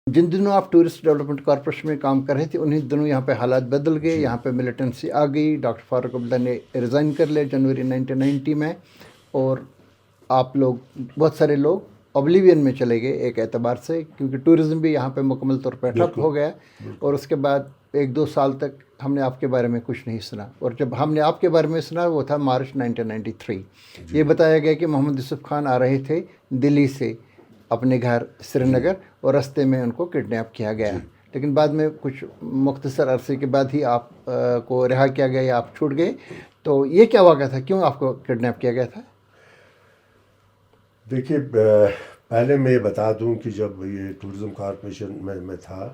جن دنوں آپ ٹورسٹ ڈیولپمنٹ کارپوریشن میں کام کر رہے تھے انہیں دنوں یہاں پہ حالات بدل گئے, یہاں پہ ملیٹنسی آ گئی. ڈاکٹر فاروق عبداللہ نے ریزائن کر لیا جنوری 1990 میں, اور آپ لوگ بہت سارے لوگ اوبلیوین میں چلے گئے ایک اعتبار سے, کیونکہ ٹورزم بھی یہاں پہ مکمل طور پہ ٹھپ ہو گیا. اور اس کے بعد 1-2 سال تک ہم نے آپ کے بارے میں کچھ نہیں سنا, اور جب ہم نے آپ کے بارے میں سنا وہ تھا مارچ 1993. یہ بتایا گیا کہ محمد یوسف خان آ رہے تھے دلی سے اپنے گھر سری نگر, اور رستے میں ان کو کڈنیپ کیا گیا. لیکن بعد میں کچھ مختصر عرصے کے بعد ہی آپ کو رہا کیا گیا یا آپ چھوٹ گئے. تو یہ کیا واقعہ تھا, کیوں آپ کو کڈنیپ کیا گیا تھا؟ دیکھیے پہلے میں یہ بتا دوں کہ جب یہ ٹورزم کارپوریشن میں تھا,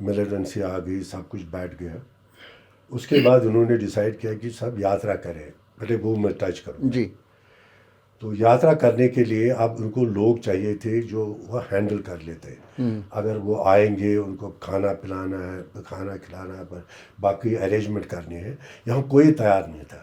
ملیٹنسی آ گئی, سب کچھ بیٹھ گیا. اس کے بعد انہوں نے ڈیسائیڈ کیا کہ سب یاترا کریں, پہلے وہ میں ٹچ کروں. جی. تو یاترا کرنے کے لیے اب ان کو لوگ چاہیے تھے جو وہ ہینڈل کر لیتے. اگر وہ آئیں گے ان کو کھانا پلانا ہے, کھانا کھلانا ہے, باقی ارینجمنٹ کرنی ہے, یہاں کوئی تیار نہیں تھا.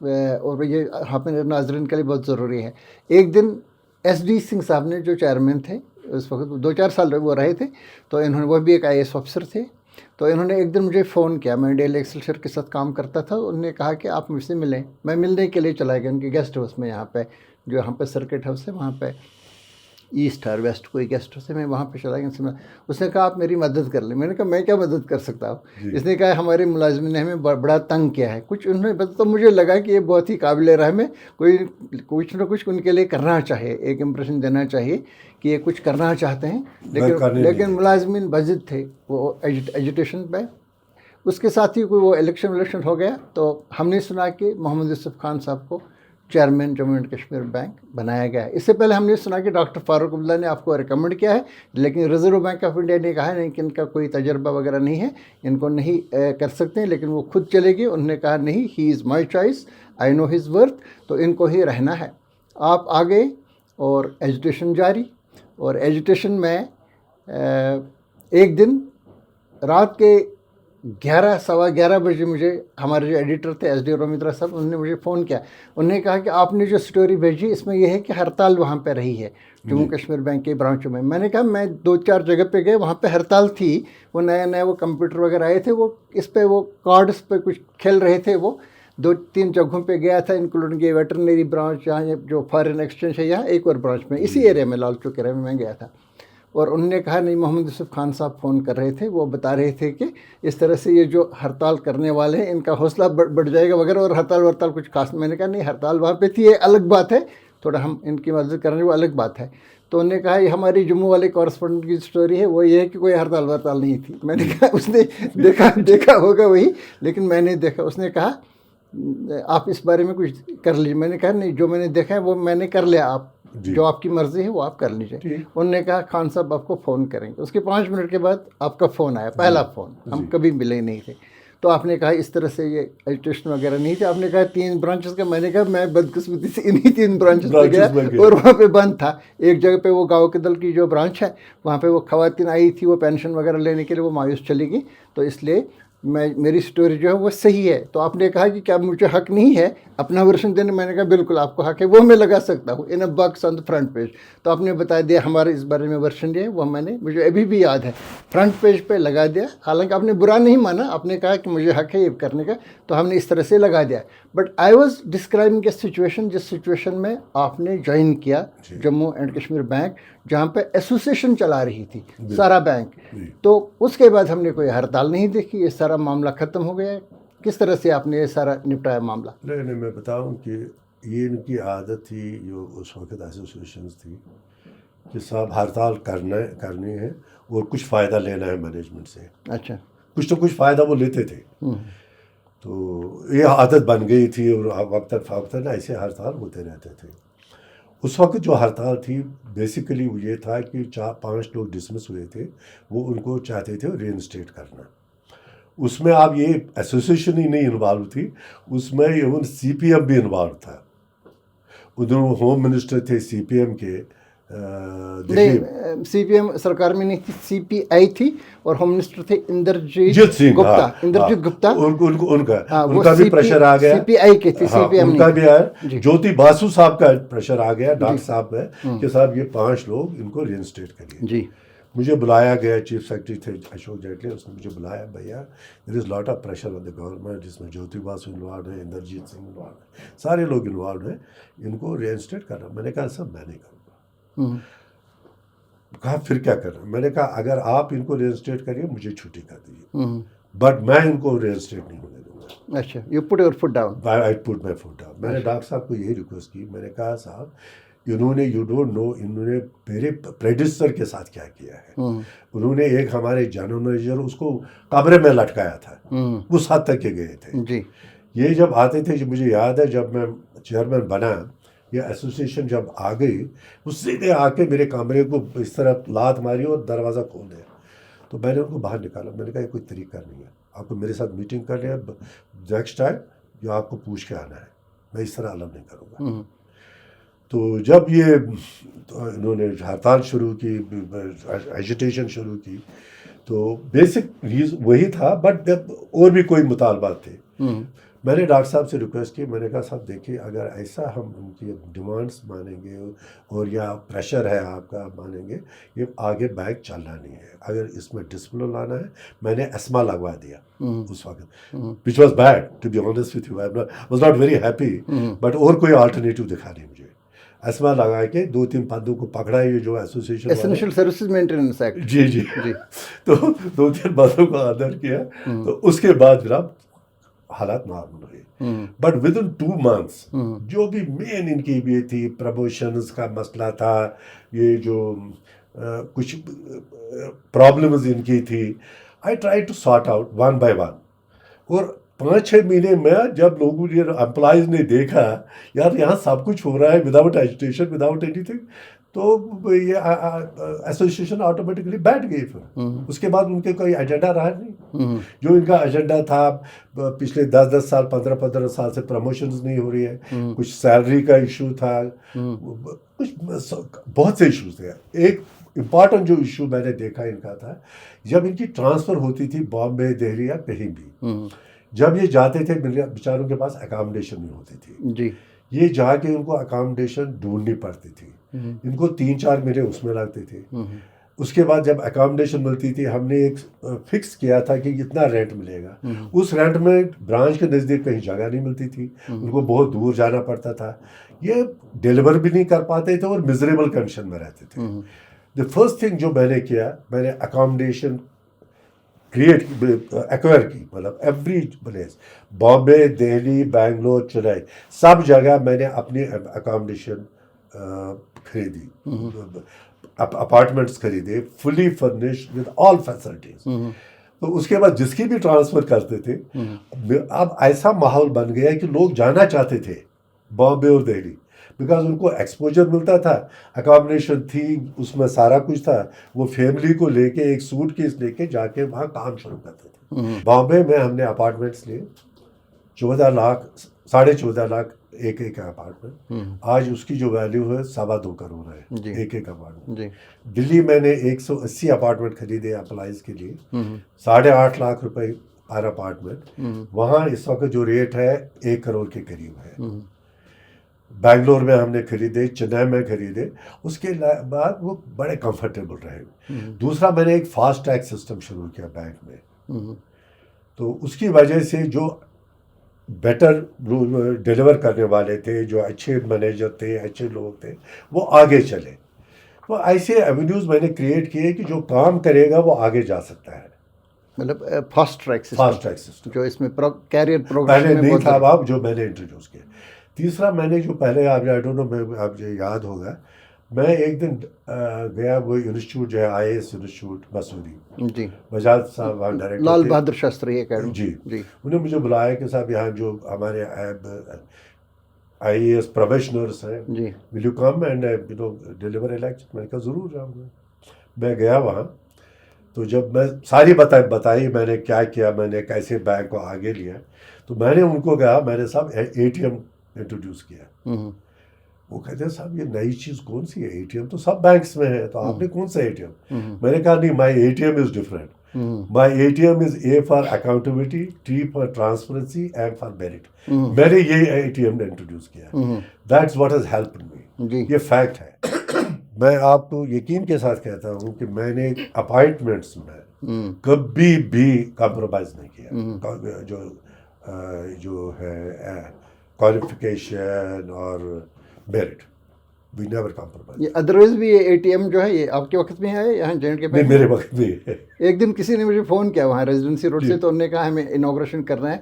اور یہ ہمارے ناظرین کے لیے بہت ضروری ہے. ایک دن ایس ڈی سنگھ صاحب نے جو چیئرمین تھے اس وقت 2-4 سال وہ رہے تھے, تو انہوں نے, وہ بھی ایک IAS آفیسر تھے, تو انہوں نے ایک دن مجھے فون کیا. میں ڈیلی ایکسلشر کے ساتھ کام کرتا تھا. انہوں نے کہا کہ آپ مجھ سے ملیں. میں ملنے کے لیے چلا گیا ان کے گیسٹ ہاؤس میں, یہاں پہ جو یہاں پہ سرکٹ ہاؤس ہے وہاں پہ ایسٹ اور ویسٹ کوئی گیسٹ ہاؤس ہے, میں وہاں پہ چلا گیا. اس نے کہا آپ میری مدد کر لیں. میں نے کہا میں کیا مدد کر سکتا ہوں؟ اس نے کہا ہمارے ملازمین نے ہمیں بڑا تنگ کیا ہے. کچھ انہوں نے بتا, تو مجھے لگا کہ یہ بہت ہی قابل رحم ہے, کوئی کچھ نہ کچھ ان کے لیے کرنا چاہیے, ایک امپریشن دینا چاہیے کہ یہ کچھ کرنا چاہتے ہیں. لیکن ملازمین بزد تھے وہ ایجوٹیشن پہ. اس کے ساتھ ہی کوئی وہ الیکشن ہو گیا, تو ہم نے سنا کہ محمد یوسف خان صاحب کو chairman Jammu and Kashmir bank بنایا گیا ہے. اس سے پہلے ہم نے سنا کہ ڈاکٹر فاروق عبداللہ نے آپ کو ریکمنڈ کیا ہے, لیکن ریزرو بینک آف انڈیا نے کہا نہیں کہ ان کا کوئی تجربہ وغیرہ نہیں ہے, ان کو نہیں کر سکتے ہیں. لیکن وہ خود چلے گئے. انہوں نے کہا نہیں, he is my choice, I know his worth, تو ان کو ہی رہنا ہے. آپ آگے اور ایجوٹیشن جاری. اور ایجوٹیشن میں ایک دن رات کے 11-11:15 بجے مجھے ہمارے جو ایڈیٹر تھے SD رومیترا صاحب, انہوں نے مجھے فون کیا. انہوں نے کہا کہ آپ نے جو سٹوری بھیجی اس میں یہ ہے کہ ہڑتال وہاں پہ رہی ہے جموں کشمیر بینک کے برانچوں میں. میں نے کہا میں 2-4 جگہ پہ گئے, وہاں پہ ہڑتال تھی. وہ نئے وہ کمپیوٹر وغیرہ آئے تھے, وہ اس پہ وہ کارڈس پہ کچھ کھیل رہے تھے. وہ 2-3 جگہوں پہ گیا تھا, انکلوڈنگ یہ ویٹرنری برانچ, یہاں جو فارن ایکسچینج ہے, یہاں ایک اور برانچ میں اسی ایریا میں لال چوک ایریا میں گیا تھا. اور انہوں نے کہا نہیں, محمد یوسف خان صاحب فون کر رہے تھے, وہ بتا رہے تھے کہ اس طرح سے یہ جو ہڑتال کرنے والے ہیں ان کا حوصلہ بڑھ جائے گا وغیرہ, اور ہڑتال کچھ خاص. میں نے کہا نہیں, ہڑتال وہاں پہ تھی, یہ الگ بات ہے, تھوڑا ہم ان کی مدد کر رہے ہیں وہ الگ بات ہے. تو انہوں نے کہا یہ ہماری جموں والے کورسپونڈنٹ کی سٹوری ہے, وہ یہ ہے کہ کوئی ہڑتال نہیں تھی. میں نے کہا اس نے دیکھا ہوگا وہی, لیکن میں نے دیکھا. اس نے کہا آپ اس بارے میں کچھ کر لیجیے. میں نے کہا نہیں, جو میں نے دیکھا ہے وہ میں نے کر لیا, آپ جو آپ کی مرضی ہے وہ آپ کر لیجیے. انہوں نے کہا خان صاحب آپ کو فون کریں گے. اس کے 5 منٹ کے بعد آپ کا فون آیا, پہلا فون. ہم کبھی ملے نہیں تھے. تو آپ نے کہا اس طرح سے یہ ایجوٹیشن وغیرہ نہیں تھی. آپ نے کہا 3 برانچز کا. میں نے کہا میں بدقسمتی سے انہی 3 برانچز پہ گیا, اور وہاں پہ بند تھا. ایک جگہ پہ وہ گاؤں کے دل کی جو برانچ ہے وہاں پہ وہ خواتین آئی تھی, وہ پینشن وغیرہ لینے کے لیے, وہ مایوس چلی گئی. تو اس لیے میری سٹوری جو ہے وہ صحیح ہے. تو آپ نے کہا کہ کیا مجھے حق نہیں ہے اپنا ورشن دینے؟ میں نے کہا بالکل آپ کو حق ہے, وہ میں لگا سکتا ہوں in a box on the front page. تو آپ نے بتا دیا ہمارے اس بارے میں ورشن جو ہے وہ میں نے, مجھے ابھی بھی یاد ہے, فرنٹ پیج پہ لگا دیا. حالانکہ آپ نے برا نہیں مانا, آپ نے کہا کہ مجھے حق ہے یہ کرنے کا, تو ہم نے اس طرح سے لگا دیا. But I was describing a situation, جس سچویشن میں آپ نے جوائن کیا جموں اینڈ کشمیر بینک, جہاں پہ ایسوسیشن چلا رہی تھی سارا بینک. تو اس کے بعد ہم نے کوئی ہڑتال نہیں دیکھی, یہ سارا معاملہ ختم ہو گیا. کس طرح سے آپ نے یہ سارا نپٹایا معاملہ؟ نہیں, میں بتاؤں کہ یہ ان کی عادت تھی, جو اس وقت ایسوسیشنز تھی, کہ صاحب ہڑتال کرنی ہے اور کچھ فائدہ لینا ہے مینجمنٹ سے. اچھا, کچھ تو کچھ فائدہ وہ لیتے تھے. تو یہ عادت بن گئی تھی, اور وقتاً فوقتاً ایسے ہڑتال ہوتے رہتے تھے. اس وقت جو ہڑتال تھی بیسیکلی وہ یہ تھا کہ 4-5 لوگ ڈسمس ہوئے تھے, وہ ان کو چاہتے تھے ری انسٹیٹ کرنا. اس میں اب یہ ایسوسیشن ہی نہیں انوالو تھی, اس میں ایون CPM بھی انوالو تھا. ادھر ہوم منسٹر تھے CPM کے, نہیں CPM سرکار میں نہیں تھی, CPI تھی, اور ہوم منسٹر تھے اندرجیت سنگھ گپتا. اندرجیت گپتا ان کا بھی پریشر آ گیا. CPI کے تھے, CPM ان کا بھی آیا. جوتی باسو صاحب کا پریشر آ گیا, ڈاکٹر صاحب میں, کہ صاحب یہ 5 لوگ ان کو ری انسٹیٹ کریے. جی, مجھے بلایا گیا, چیف سیکرٹری تھے اشوک جیٹلی, اس نے مجھے بلایا, بھیا there is lot of pressure on the government, جس میں جوتی باسو انوالوڈ ہے, اندرجیت سنگھ انوالوڈ ہے, سارے لوگ انوالوڈ ہیں, ان کو ری انسٹیٹ کرنا. میں نے کہا سب میں نہیں کروں گا. کہا پھر کیا کرنا؟ میں نے کہا اگر آپ ان کو ری انسٹیٹ کریے مجھے چھٹی کر دیجیے, بٹ میں ان کو ری انسٹیٹ نہیں ہونے دوں گا. اچھا, you put your foot down. I put my foot down. میں نے ڈاکٹر صاحب کو یہی ریکویسٹ کی. میں نے کہا صاحب انہوں نے, یو ڈونٹ نو, انہوں نے میرے پریڈیسر کے ساتھ کیا کیا ہے. انہوں نے ایک ہمارے جنرل مینیجر, اس کو کمرے میں لٹکایا تھا, اس حد تک کے گئے تھے. جی, یہ جب آتے تھے, مجھے یاد ہے جب میں چیئرمین بنا, یہ ایسوسیشن جب آ گئی, وہ سیدھے آ کے میرے کمرے کو اس طرح لات ماری اور دروازہ کھول دیا. تو میں نے ان کو باہر نکالا. میں نے کہا یہ کوئی طریقہ نہیں ہے, آپ کو میرے ساتھ میٹنگ کرنی ہے نیکسٹ ٹائم, جو آپ کو پوچھ کے آنا ہے, میں اس طرح الگ نہیں کروں گا. تو جب یہ انہوں نے ہڑتال شروع کی, ایجیٹیشن شروع کی, تو بیسک وہی تھا, بٹ اور بھی کوئی مطالبات تھے. میں نے ڈاکٹر صاحب سے ریکویسٹ کی, میں نے کہا صاحب دیکھیے اگر ایسا ہم ان کی ڈیمانڈس مانیں گے اور یا پریشر ہے آپ کا مانیں گے, یہ آگے بینک چلنا نہیں ہے. اگر اس میں ڈسپلن لانا ہے, میں نے اسما لگوا دیا اس وقت, which was bad to be honest with you, I was not very happy, but اور کوئی آلٹرنیٹیو دکھا نہیں مجھے. اسما لگا کے 2-3 پندوں کو پکڑا, یہ جو association essential services maintenance act, جی جی تو 2-3 باتوں کو آدر کیا, تو اس کے بعد جناب حالات نارمل ہوئے. بٹ ود ان 2 months جو بھی مین ان کی یہ تھی, پروموشنز کا مسئلہ تھا, یہ جو کچھ پرابلمز ان کی تھی, I try to sort out one by one. اور 5-6 مہینے میں جب لوگوں نے امپلائیز نے دیکھا یار یہاں سب کچھ ہو رہا ہے وداؤٹ ایجوٹیشن وداؤٹ اینی تھنگ, تو یہ ایسوسیشن آٹومیٹکلی بیٹھ گئی. پھر اس کے بعد ان کے کوئی ایجنڈا رہا نہیں. جو ان کا ایجنڈا تھا پچھلے 10 سال 15 سال سے پروموشنز نہیں ہو رہی ہے, کچھ سیلری کا ایشو تھا, کچھ بہت سے ایشوز تھے. ایک امپارٹنٹ جو ایشو میں نے دیکھا ان کا تھا, جب ان کی ٹرانسفر ہوتی تھی بامبے, دہلی یا کہیں بھی, جب یہ جاتے تھے بیچاروں کے پاس اکاموڈیشن نہیں ہوتی تھی جی, یہ جا کے ان کو اکاموڈیشن ڈھونڈنی پڑتی تھی. ان کو 3-4 مہینے اس میں لگتے تھے. اس کے بعد جب اکاموڈیشن ملتی تھی, ہم نے ایک فکس کیا تھا کہ اتنا رینٹ ملے گا. اس رینٹ میں برانچ کے نزدیک کہیں جگہ نہیں ملتی تھی, ان کو بہت دور جانا پڑتا تھا, یہ ڈیلیور بھی نہیں کر پاتے تھے اور میزریبل کنڈیشن میں رہتے تھے. دی فرسٹ تھنگ جو میں نے کیا, میں نے اکاموڈیشن ایکوائر کی, مطلب ایوری پلیس, بامبے, دہلی, بنگلور, چنئی, سب جگہ میں نے اپنی اکاموڈیشن خریدی, اپارٹمنٹس خریدے, فلی فرنشڈ ود آل فیسلٹیز. تو اس کے بعد جس کی بھی ٹرانسفر کرتے تھے, اب ایسا ماحول بن گیا کہ لوگ جانا چاہتے تھے بامبے اور دہلی, بیکاز ان کو ایکسپوجر ملتا تھا, اکاموڈیشن تھی, اس میں سارا کچھ تھا. وہ فیملی کو لے کے ایک سوٹ کیس لے کے جا کے وہاں کام شروع کرتے تھے. بامبے میں ہم نے اپارٹمنٹس لیے 14 لاکھ 14.5 لاکھ ایک اپارٹمنٹ. آج اس کی جو ویلیو ہے 2.25 کروڑ ہے ایک اپارٹمنٹ. دلی میں نے 180 اپارٹمنٹ خریدے امپلائیز کے لیے, 8.5 لاکھ روپے پر اپارٹمنٹ. وہاں اس وقت جو ریٹ ہے 1 کروڑ کے قریب ہے. بنگلور میں ہم نے خریدے, چنئی میں خریدے. اس کے بعد وہ بڑے کمفرٹیبل رہے. دوسرا میں نے ایک فاسٹ ٹریک سسٹم شروع کیا بینک میں, تو اس کی وجہ سے جو بیٹر ڈیلیور کرنے والے تھے, جو اچھے مینیجر تھے, اچھے لوگ تھے, وہ آگے چلے. تو ایسے ایونیوز میں نے کریٹ کیے کہ جو کام کرے گا وہ آگے جا سکتا ہے. مطلب فاسٹ ٹریک سسٹم جو اس میں کیریئر پروگرام پہلے نہیں تھا اب جو میں نے انٹروڈیوس کیا. تیسرا میں نے جو پہلے آپ آئی ڈونٹ نو آپ یاد ہوگا, میں ایک دن گیا وہ انسٹیٹیوٹ جو ہے IAS انسٹیٹیوٹ مسوری, جی بجاج صاحب ڈائریکٹر لال بہادر شاستری اکیڈمی, جی انہوں نے مجھے بلایا کہ صاحب یہاں جو ہمارے IAS پروفیشنلز ہیں, will you come and deliver a lecture. میں نے کہا ضرور جاؤں گا. میں گیا وہاں, تو جب میں ساری بتائی میں نے کیا کیا, میں نے کیسے بینک کو آگے لیا, تو میں نے ان کو کہا, میں نے صاحب ATM انٹروڈیوس کیا. وہ کہتے ہیں صاحب یہ نئی چیز کون سی ہے, ATM تو سب بینکس میں ہے, تو آپ نے کون سا ATM. میں نے کہا نہیں, مائی ATM is different. My ATM is A for accountability, T for transparency, M for merit. میں نے یہ ATM انٹروڈیوس کیا. دیٹس واٹ ہیز ہیلپڈ می. یہ فیکٹ ہے. میں آپ کو یقین کے ساتھ کہتا ہوں کہ میں نے اپائنٹمنٹس میں کبھی بھی کمپرومائز نہیں کیا. جو ہے کوالیفیکیشن اور میرٹ, وی نیور کمپرومائز. یہ ادروائز بھی یہ ATM جو ہے یہ آپ کے وقت میں ہے یہاں جے کے؟ میرے وقت میں ہے. ایک دن کسی نے مجھے فون کیا وہاں ریزیڈنسی روڈ سے, تو انہوں نے کہا ہمیں انوگریشن کرنا ہے.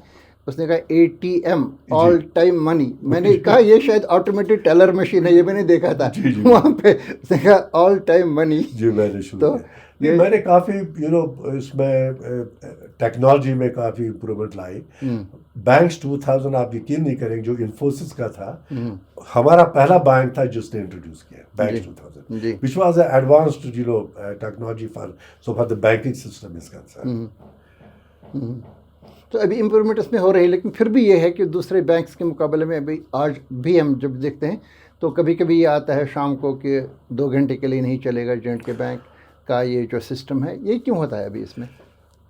اس نے کہا ATM آل ٹائم منی. میں نے کہا یہ شاید آٹومیٹک ٹیلر مشین ہے, یہ میں نے دیکھا تھا وہاں پہ. اس نے کہا آل ٹائم منی. جی میں نے شروع کیا. میں نے کافی اس میں ٹیکنالوجی میں کافی امپرومنٹ لائی. بینکس 2000 آپ یقین نہیں کریں, جو انفوسس کا تھا, ہمارا پہلا بینک تھا جس نے انٹروڈیوس کیا banks 2000, which was a advanced technology for the banking system is concern. تو ابھی امپرومنٹ اس میں ہو رہی ہے, لیکن پھر بھی یہ ہے کہ دوسرے بینکس کے مقابلے میں ابھی آج بھی ہم جب دیکھتے ہیں تو کبھی کبھی یہ آتا ہے شام کو کہ 2 گھنٹے کے لیے نہیں چلے گا جوائنٹ کے بینک کا یہ جو سسٹم ہے. یہ کیوں ہوتا ہے ابھی اس میں؟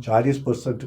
40%,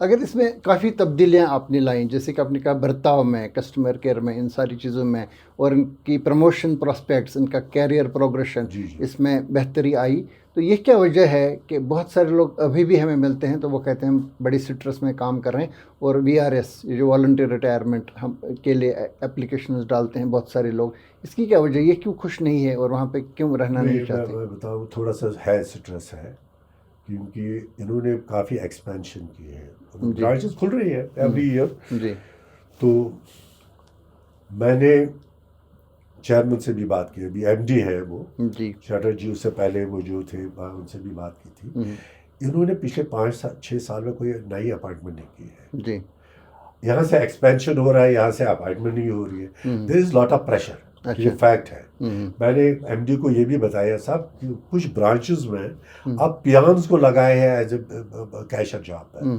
اگر اس میں کافی تبدیلیاں آپ نے لائیں، جیسے کہ آپ نے کہا برتاؤ میں، کسٹمر کیئر میں، ان ساری چیزوں میں، اور ان کی پروموشن پراسپیکٹس، ان کا کیریئر پروگریشن، اس میں بہتری آئی، تو یہ کیا وجہ ہے کہ بہت سارے لوگ ابھی بھی ہمیں ملتے ہیں تو وہ کہتے ہیں ہم بڑی سٹرس میں کام کر رہے ہیں، اور VRS یہ جو والنٹری ریٹائرمنٹ ہم کے لیے اپلیکیشنز ڈالتے ہیں بہت سارے لوگ، اس کی کیا وجہ، یہ کیوں خوش نہیں ہے اور وہاں پہ کیوں رہنا نہیں چاہتے؟ میں بتاؤں تھوڑا سا ہے سٹریس ہے، کیونکہ انہوں نے کافی ایکسپینشن کی ہے، برانچز کھل رہی ہے ایوری ایئر. جی تو میں نے چیئرمین سے بھی بات کی، ابھی MD ہے وہ جی چیٹرجی، اس سے پہلے وہ جو تھے ان سے بھی بات کی تھی. انہوں نے پچھلے 5-6 سال میں کوئی نئی اپائنٹمنٹ نہیں کی ہے. جی یہاں سے ایکسپینشن ہو رہا ہے، یہاں سے اپائنٹمنٹ نہیں ہو رہی ہے. دیر از لاٹ آف پریشر، یہ فیکٹ ہے. میں نے MD کو یہ بھی بتایا صاحب کہ کچھ برانچز میں اب پیانز کو لگائے ہیں ایز اے کیشر جاب پہ،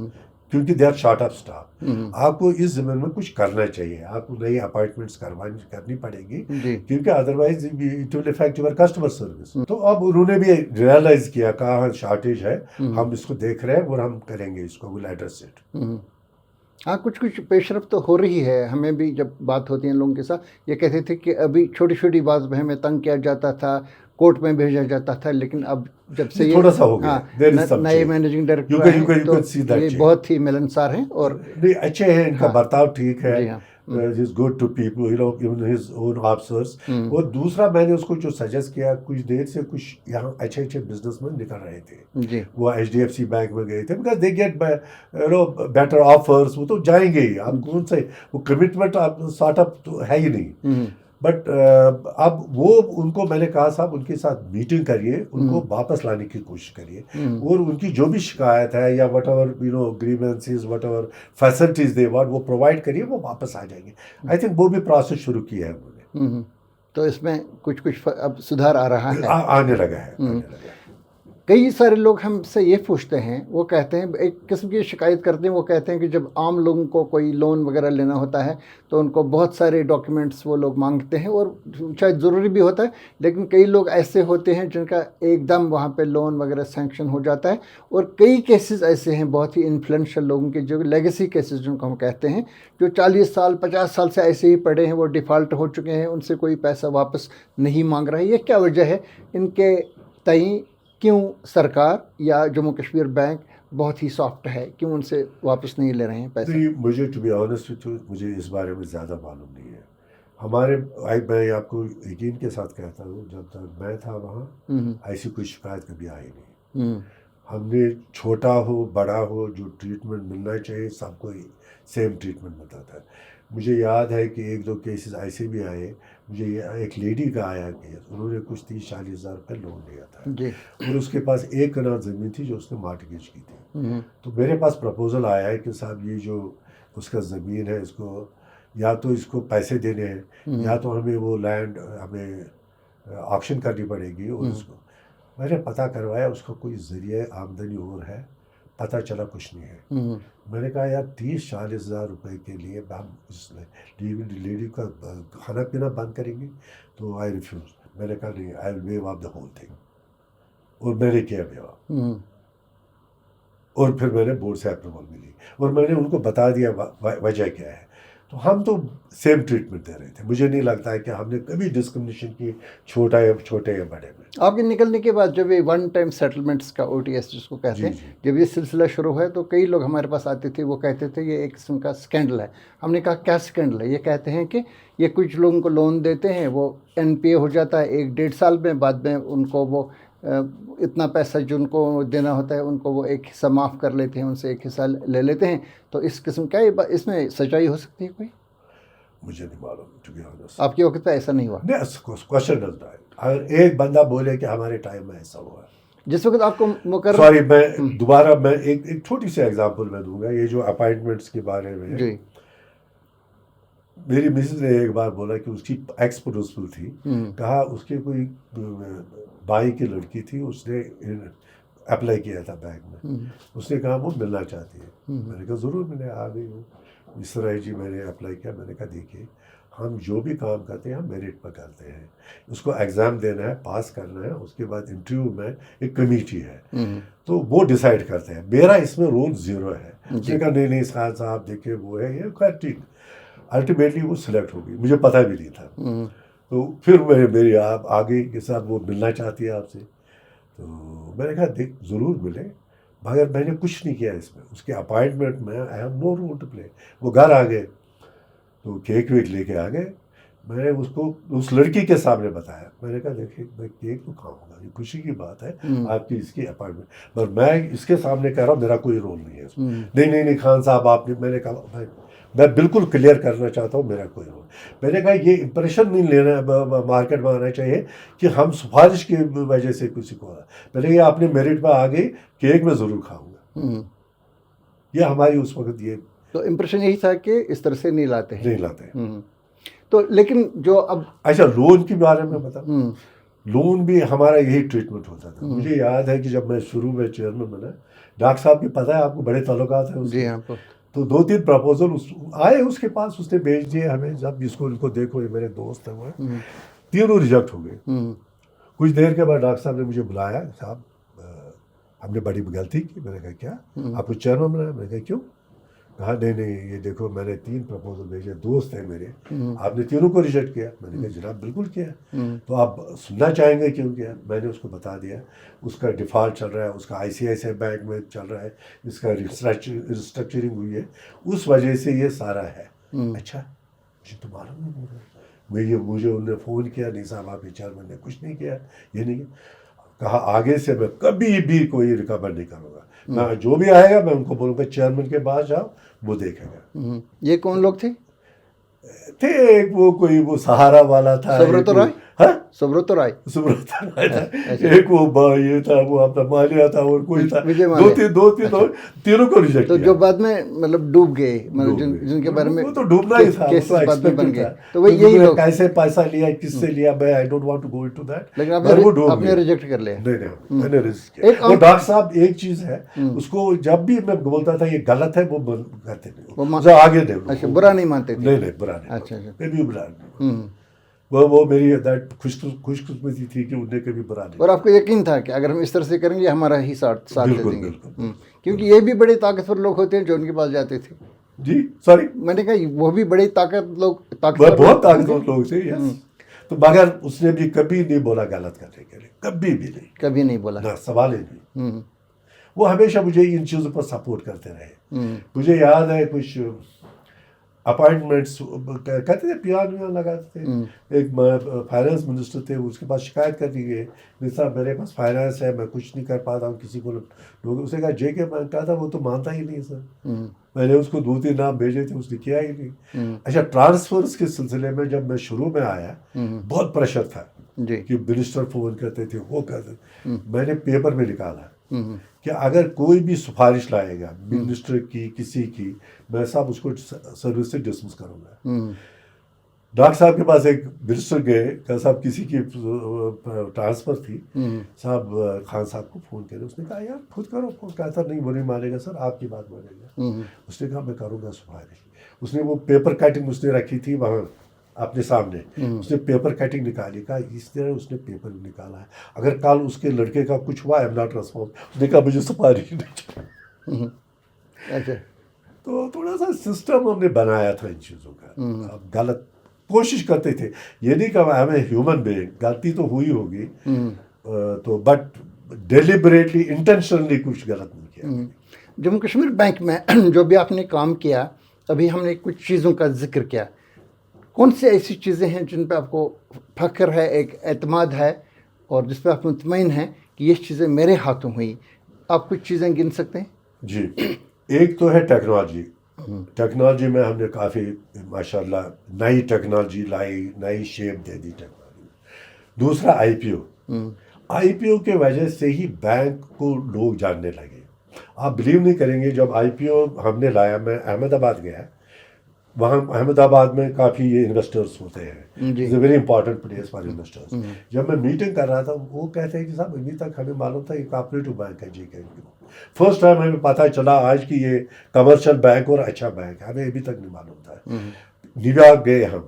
کیونکہ they are short of staff. آپ کو اس زمین میں کچھ کرنا چاہیے، آپ کو نئی اپائنٹمنٹس کرنی پڑے گی، کیونکہ otherwise it will affect your customer service. تو اب انہوں نے بھی ریئلائز کیا، کہاں شارٹیج ہے، ہم اس کو دیکھ رہے ہیں اور ہم کریں گے اس کو، ول ایڈریس اٹ. ہاں کچھ پیش رفت تو ہو رہی ہے. ہمیں بھی جب بات ہوتی ہے لوگوں کے ساتھ یہ کہتے تھے کہ ابھی چھوٹی چھوٹی بات میں ہمیں تنگ کیا جاتا تھا، کورٹ میں بھیجا جاتا تھا، لیکن اب جب سے تھوڑا سا ہو گیا، نئے مینیجنگ ڈائریکٹر ہیں تو یہ بہت ہی ملنسار ہیں اور اچھے ہیں، ان کا برتاؤ ٹھیک ہے. He is good to people, you know, even his own officers. اور دوسرا میں نے اس کو جو سجیسٹ کیا، کچھ دیر سے کچھ یہاں اچھے بزنس مین نکل رہے تھے، وہ HDFC بینک میں گئے تھے، because they get better offers. وہ تو جائیں گے ہی، آپ کون سے وہ کمٹمنٹ سارٹ اپ تو ہے ہی نہیں. بٹ اب وہ ان کو میں نے کہا صاحب ان کے ساتھ میٹنگ کریے، ان کو واپس لانے کی کوشش کریے، اور ان کی جو بھی شکایت ہے یا what ever grievances, what ever facilities they want, وہ پرووائڈ کریے، وہ واپس آ جائیں گے. آئی تھنک وہ بھی پروسیس شروع کیا ہے انہوں نے. تو اس میں کچھ اب سدھار آ رہا ہے، آنے لگا ہے. کئی سارے لوگ ہم سے یہ پوچھتے ہیں، وہ کہتے ہیں ایک قسم کی شکایت کرتے ہیں، وہ کہتے ہیں کہ جب عام لوگوں کو کوئی لون وغیرہ لینا ہوتا ہے تو ان کو بہت سارے ڈاکیومنٹس وہ لوگ مانگتے ہیں، اور شاید ضروری بھی ہوتا ہے، لیکن کئی لوگ ایسے ہوتے ہیں جن کا ایک دم وہاں پہ لون وغیرہ سینکشن ہو جاتا ہے. اور کئی کیسز ایسے ہیں بہت ہی انفلوئنشل لوگوں کے، جو لیگیسی کیسز جن کو ہم کہتے ہیں، جو 40 سال 50 سال سے ایسے ہی پڑے ہیں، وہ ڈیفالٹ ہو چکے ہیں، ان سے کوئی پیسہ واپس نہیں مانگ رہا ہے. یہ کیا وجہ ہے ان کے تئیں؟ کیوں سرکار یا جموں کشمیر بینک بہت ہی سافٹ ہے، کیوں ان سے واپس نہیں لے رہے ہیں پیسے؟ مجھے to be honest with you, مجھے اس بارے میں زیادہ معلوم نہیں ہے. میں آپ کو یقین کے ساتھ کہتا ہوں، جب تک میں تھا وہاں ایسی کوئی شکایت کبھی آئی نہیں. ہم نے چھوٹا ہو بڑا ہو، جو ٹریٹمنٹ ملنا چاہیے سب کو سیم ٹریٹمنٹ ملتا تھا. مجھے یاد ہے کہ 1-2 کیسز ایسے بھی آئے. مجھے ایک لیڈی کا آیا کیس، انہوں نے کچھ 30-40 ہزار روپے لون لیا تھا، اور اس کے پاس 1 کنال زمین تھی جو اس نے مارٹگیج کی تھی. تو میرے پاس پرپوزل آیا ہے کہ صاحب یہ جو اس کا زمین ہے، اس کو یا تو اس کو پیسے دینے ہیں، یا تو ہمیں وہ لینڈ ہمیں آکشن کرنی پڑے گی. اور اس کو میں نے پتہ کروایا، اس کا کوئی ذریعہ آمدنی اور ہے، پتہ چلا کچھ نہیں ہے. میں نے کہا یار 30-40 ہزار روپے کے لیے ہم اس لیڈی کا کھانا پینا بند کریں گے؟ تو آئی ریفیوز. میں نے کہا نہیں، I will view of the whole thing. اور میں نے کیا ویو آف، اور پھر میں نے بورڈ سے اپروول ملی، اور میں نے ان کو بتا دیا وجہ کیا ہے. تو ہم تو سیم ٹریٹمنٹ دے رہے تھے. مجھے نہیں لگتا ہے کہ ہم نے کبھی ڈسکرمنیشن کی، چھوٹے یا بڑے میں. آپ کے نکلنے کے بعد جب یہ ون ٹائم سیٹلمنٹس کا OTS جس کو کہتے ہیں، جب یہ سلسلہ شروع ہے تو کئی لوگ ہمارے پاس آتے تھے، وہ کہتے تھے یہ ایک قسم کا اسکینڈل ہے. ہم نے کہا کیا اسکینڈل ہے؟ یہ کہتے ہیں کہ یہ کچھ لوگوں کو لون دیتے ہیں، وہ NPA ہو جاتا ہے 1-1.5 سال میں، بعد میں ان کو وہ اتنا پیسہ جو ان کو دینا ہوتا ہے ان کو وہ ایک حصہ معاف کر لیتے ہیں، ان سے ایک حصہ لے لیتے ہیں. تو اس قسم کا اس میں سچائی ہو سکتی ہے کوئی؟ مجھے نہیں معلوم ٹو بی آنیسٹ. آپ کے وقت پہ ایسا نہیں ہوا؟ کوشچن ڈز ڈائی. اگر ایک بندہ بولے کہ ہمارے ٹائم میں ایسا ہوا ہے، جس وقت آپ کو مقرر، سوری میں دوبارہ میں ایک چھوٹی سی ایگزامپل میں دوں گا. یہ جو اپائنٹمنٹس کے بارے میں، جی میری مسز نے ایک بار بولا کہ اس کی ایکس پرنسپل تھی، کہا اس کے کوئی بھائی کی لڑکی تھی، اس نے اپلائی کیا تھا بینک میں، اس نے کہا وہ ملنا چاہتی ہے. میں نے کہا ضرور ملے، آ گئی ہوں. اس طرح جی میں نے اپلائی کیا. میں نے کہا دیکھیے ہم جو بھی کام کرتے ہیں ہم میرٹ پر کرتے ہیں. اس کو ایگزام دینا ہے, پاس کرنا ہے, اس کے بعد انٹرویو میں ایک کمیٹی ہے تو وہ ڈیسائیڈ کرتے ہیں. میرا اس میں رول زیرو ہے. اس نے کہا نہیں خان صاحب دیکھیں وہ ہے یہ خیر ٹھیک. الٹیمیٹلی وہ سلیکٹ ہو گئی, مجھے پتہ بھی نہیں تھا. تو پھر میری آپ آگے کے ساتھ وہ ملنا چاہتی ہے آپ سے. تو میں نے کہا دیکھ ضرور ملے, مگر میں نے کچھ نہیں کیا اس میں. اس کے اپائنٹمنٹ میں I have no role to play. وہ گھر آ گئے تو کیک ویک لے کے آ گئے. میں نے اس کو اس لڑکی کے سامنے بتایا. میں نے کہا دیکھیے میں کیک تو کھاؤں گا, یہ خوشی کی بات ہے آپ کی اس کی اپائنٹمنٹ, پر میں اس کے سامنے کہہ رہا ہوں میرا کوئی رول نہیں ہے اس میں. نہیں خان صاحب آپ نے, میں نے کہا میں بالکل کلیئر کرنا چاہتا ہوں میرا کوئی رول. میں نے کہا یہ امپریشن نہیں لینا مارکیٹ میں آنا چاہیے کہ ہم سفارش کی وجہ سے کسی کو. میں نے کہا اپنے میرٹ پہ آ گئی, کیک میں ضرور کھاؤں گا. یہ ہماری اس وقت یہ تو امپریشن یہی تھا کہ اس طرح سے نہیں لاتے ہیں. نہیں لاتے. تو لیکن جو اب اچھا لون کے بارے میں بتاؤ. لون بھی ہمارا یہی ٹریٹمنٹ ہوتا تھا. مجھے یاد ہے کہ جب میں شروع میں چیئرمین بنا, ڈاکٹر صاحب کی پتہ ہے آپ کو بڑے تعلقات ہیں. جی ہاں, تو 2-3 پرپوزل آئے اس کے پاس, اس نے بھیج دیے ہمیں. جب اس کو ان کو دیکھو یہ میرے دوست ہیں وہ تینوں ریجیکٹ ہو گئے. کچھ دیر کے بعد ڈاکٹر صاحب نے مجھے بلایا, صاحب ہم نے بڑی غلطی کی. میں نے کہا کیا, آپ کو چیئرمین بنایا؟ میں نے کہا کیوں؟ کہا نہیں یہ دیکھو میں نے 3 پرپوزل بھیجے, دوست ہیں میرے, آپ نے تینوں کو ریجیکٹ کیا. میں نے کہا جناب بالکل کیا. تو آپ سننا چاہیں گے کیوں کیا؟ میں نے اس کو بتا دیا. اس کا ڈیفالٹ چل رہا ہے, اس کا ICICI بینک میں چل رہا ہے, اس کا ریسٹرکچرنگ ہوئی ہے, اس وجہ سے یہ سارا ہے. اچھا مجھے تو معلوم نہیں ہو رہا. مجھے انہوں نے فون کیا, نہیں صاحب آپ کے چیئرمین نے کچھ نہیں کیا, یہ نہیں کہا. آگے سے میں کبھی بھی کوئی ریکمینڈ نہیں کروں گا. میں جو بھی آئے گا میں ان کو بولوں گا چیئرمین کے پاس جاؤ, وہ دیکھے گا. یہ کون لوگ تھے؟ ایک وہ کوئی وہ سہارا والا تھا, سبرت رائے. ہاں سبرت رائے تھا, ایک وہ یہ تھا وہ اپنا مالیہ تھا, اور کوئی تھا. دو تین تینوں کو ریجیکٹ تو جو بعد میں مطلب ڈوب گئے, مطلب جن کے بارے میں وہ تو ڈوبنا ہی تھا, کیسز بعد میں بن گئے. تو وہ یہی لوگ کیسے پیسہ لیا, کس سے لیا, میں I don't want to go into that. لیکن آپ نے ریجیکٹ کر لیا. نہیں میں نے ریجیکٹ کیا. وہ ڈاکٹر صاحب ایک چیز ہے, اس کو جب بھی میں بولتا تھا یہ غلط ہے وہ کرتے نہیں, آگے دے. اچھا برا نہیں مانتے تھے. نہیں برا نہیں. اچھا کبھی برا نہیں. وہ میری خوش قسمتی تھی کہ انہیں کبھی برا نہیں. اور آپ کو یقین تھا کہ اگر ہم اس طرح سے کریں گے ہمارا ہی ساتھ دے دیں گے. کیونکہ یہ بھی بڑے طاقتور لوگ ہوتے ہیں جو ان کے پاس جاتے تھے. جی سوری, میں نے کہا وہ بھی بڑے بہت طاقتور لوگ تھے. تو مگر اس نے بھی کبھی نہیں بولا غلط کرنے کے لیے, کبھی نہیں بولا, نہ سوال ہی نہیں. وہ ہمیشہ مجھے ان چیزوں پر سپورٹ کرتے رہے. مجھے یاد ہے کچھ اپائنٹمنٹس کہتے تھے پیان ویان لگاتے تھے. ایک فائنانس منسٹر تھے, اس کے پاس شکایت کر دی گئی, نہیں صاحب میرے پاس فائنانس ہے, میں کچھ نہیں کر پاتا ہوں کسی کو. لوگ اسے کہا جے کے میں کہا تھا, وہ تو مانتا ہی نہیں سر. میں نے اس کو 2-3 نام بھیجے تھے, اس نے کیا ہی نہیں. اچھا ٹرانسفرز کے سلسلے میں جب میں شروع میں آیا بہت پریشر تھا کہ منسٹر فون کرتے تھے, وہ کرتے تھے. میں نے پیپر میں نکالا کہ اگر کوئی بھی سفارش لائے گا منسٹر کی کسی کی, میں صاحب اس کو سروس سے ڈسمس کروں گا. ڈاکٹر صاحب کے پاس ایک منسٹر گئے, کہ صاحب کسی کی ٹرانسفر تھی, صاحب خان صاحب کو فون کرے. اس نے کہا یار خود کرو فون. کہا تھا نہیں وہ نہیں مانے گا سر, آپ کی بات مانے گا. اس نے کہا میں کروں گا سفارش. اس نے وہ پیپر کٹنگ اس نے رکھی تھی وہاں اپنے سامنے, اس نے پیپر کٹنگ نکالی. کہا اس طرح اس نے پیپر نکالا ہے, اگر کل اس کے لڑکے کا کچھ ہوا, آئی ایم ناٹ ریسپانسبل. اس نے کہا مجھے سفارش نہیں. اچھا تو تھوڑا سا سسٹم ہم نے بنایا تھا ان چیزوں کا. اب غلط کوشش کرتے تھے, یہ نہیں کہ ہمیں ہیومن بینگ, غلطی تو ہوئی ہوگی تو بٹ ڈیلیبریٹلی انٹینشنلی کچھ غلط نہیں کیا. جموں کشمیر بینک میں جو بھی آپ نے کام کیا, ابھی ہم نے کچھ چیزوں کا ذکر کیا. کون سی ایسی چیزیں ہیں جن پہ آپ کو فخر ہے, ایک اعتماد ہے, اور جس پہ آپ مطمئن ہیں کہ یہ چیزیں میرے ہاتھوں ہوئیں؟ آپ کچھ چیزیں گن سکتے ہیں؟ جی, ایک تو ہے ٹیکنالوجی. ٹیکنالوجی میں ہم نے کافی ماشاء اللہ نئی ٹیکنالوجی لائی, نئی شیپ دے دی ٹیکنالوجی. دوسرا آئی پی او کی وجہ سے ہی بینک کو لوگ جاننے لگے. آپ بلیو نہیں کریں گے, جب آئی پی او ہم نے لایا, میں احمد آباد گیا, وہاں احمد آباد میں کافی یہ انویسٹرس ہوتے ہیں, it's a very important place for investors. جب میں میٹنگ کر رہا تھا, وہ کہتے ہیں کہ صاحب ابھی تک ہمیں معلوم تھا یہ کوآپریٹو بینک ہے. جی کہ فرسٹ ٹائم ہمیں پتہ چلا آج کہ یہ کمرشل بینک اور اچھا بینک ہے, ہمیں ابھی تک نہیں معلوم تھا. نیو یارک گئے ہم,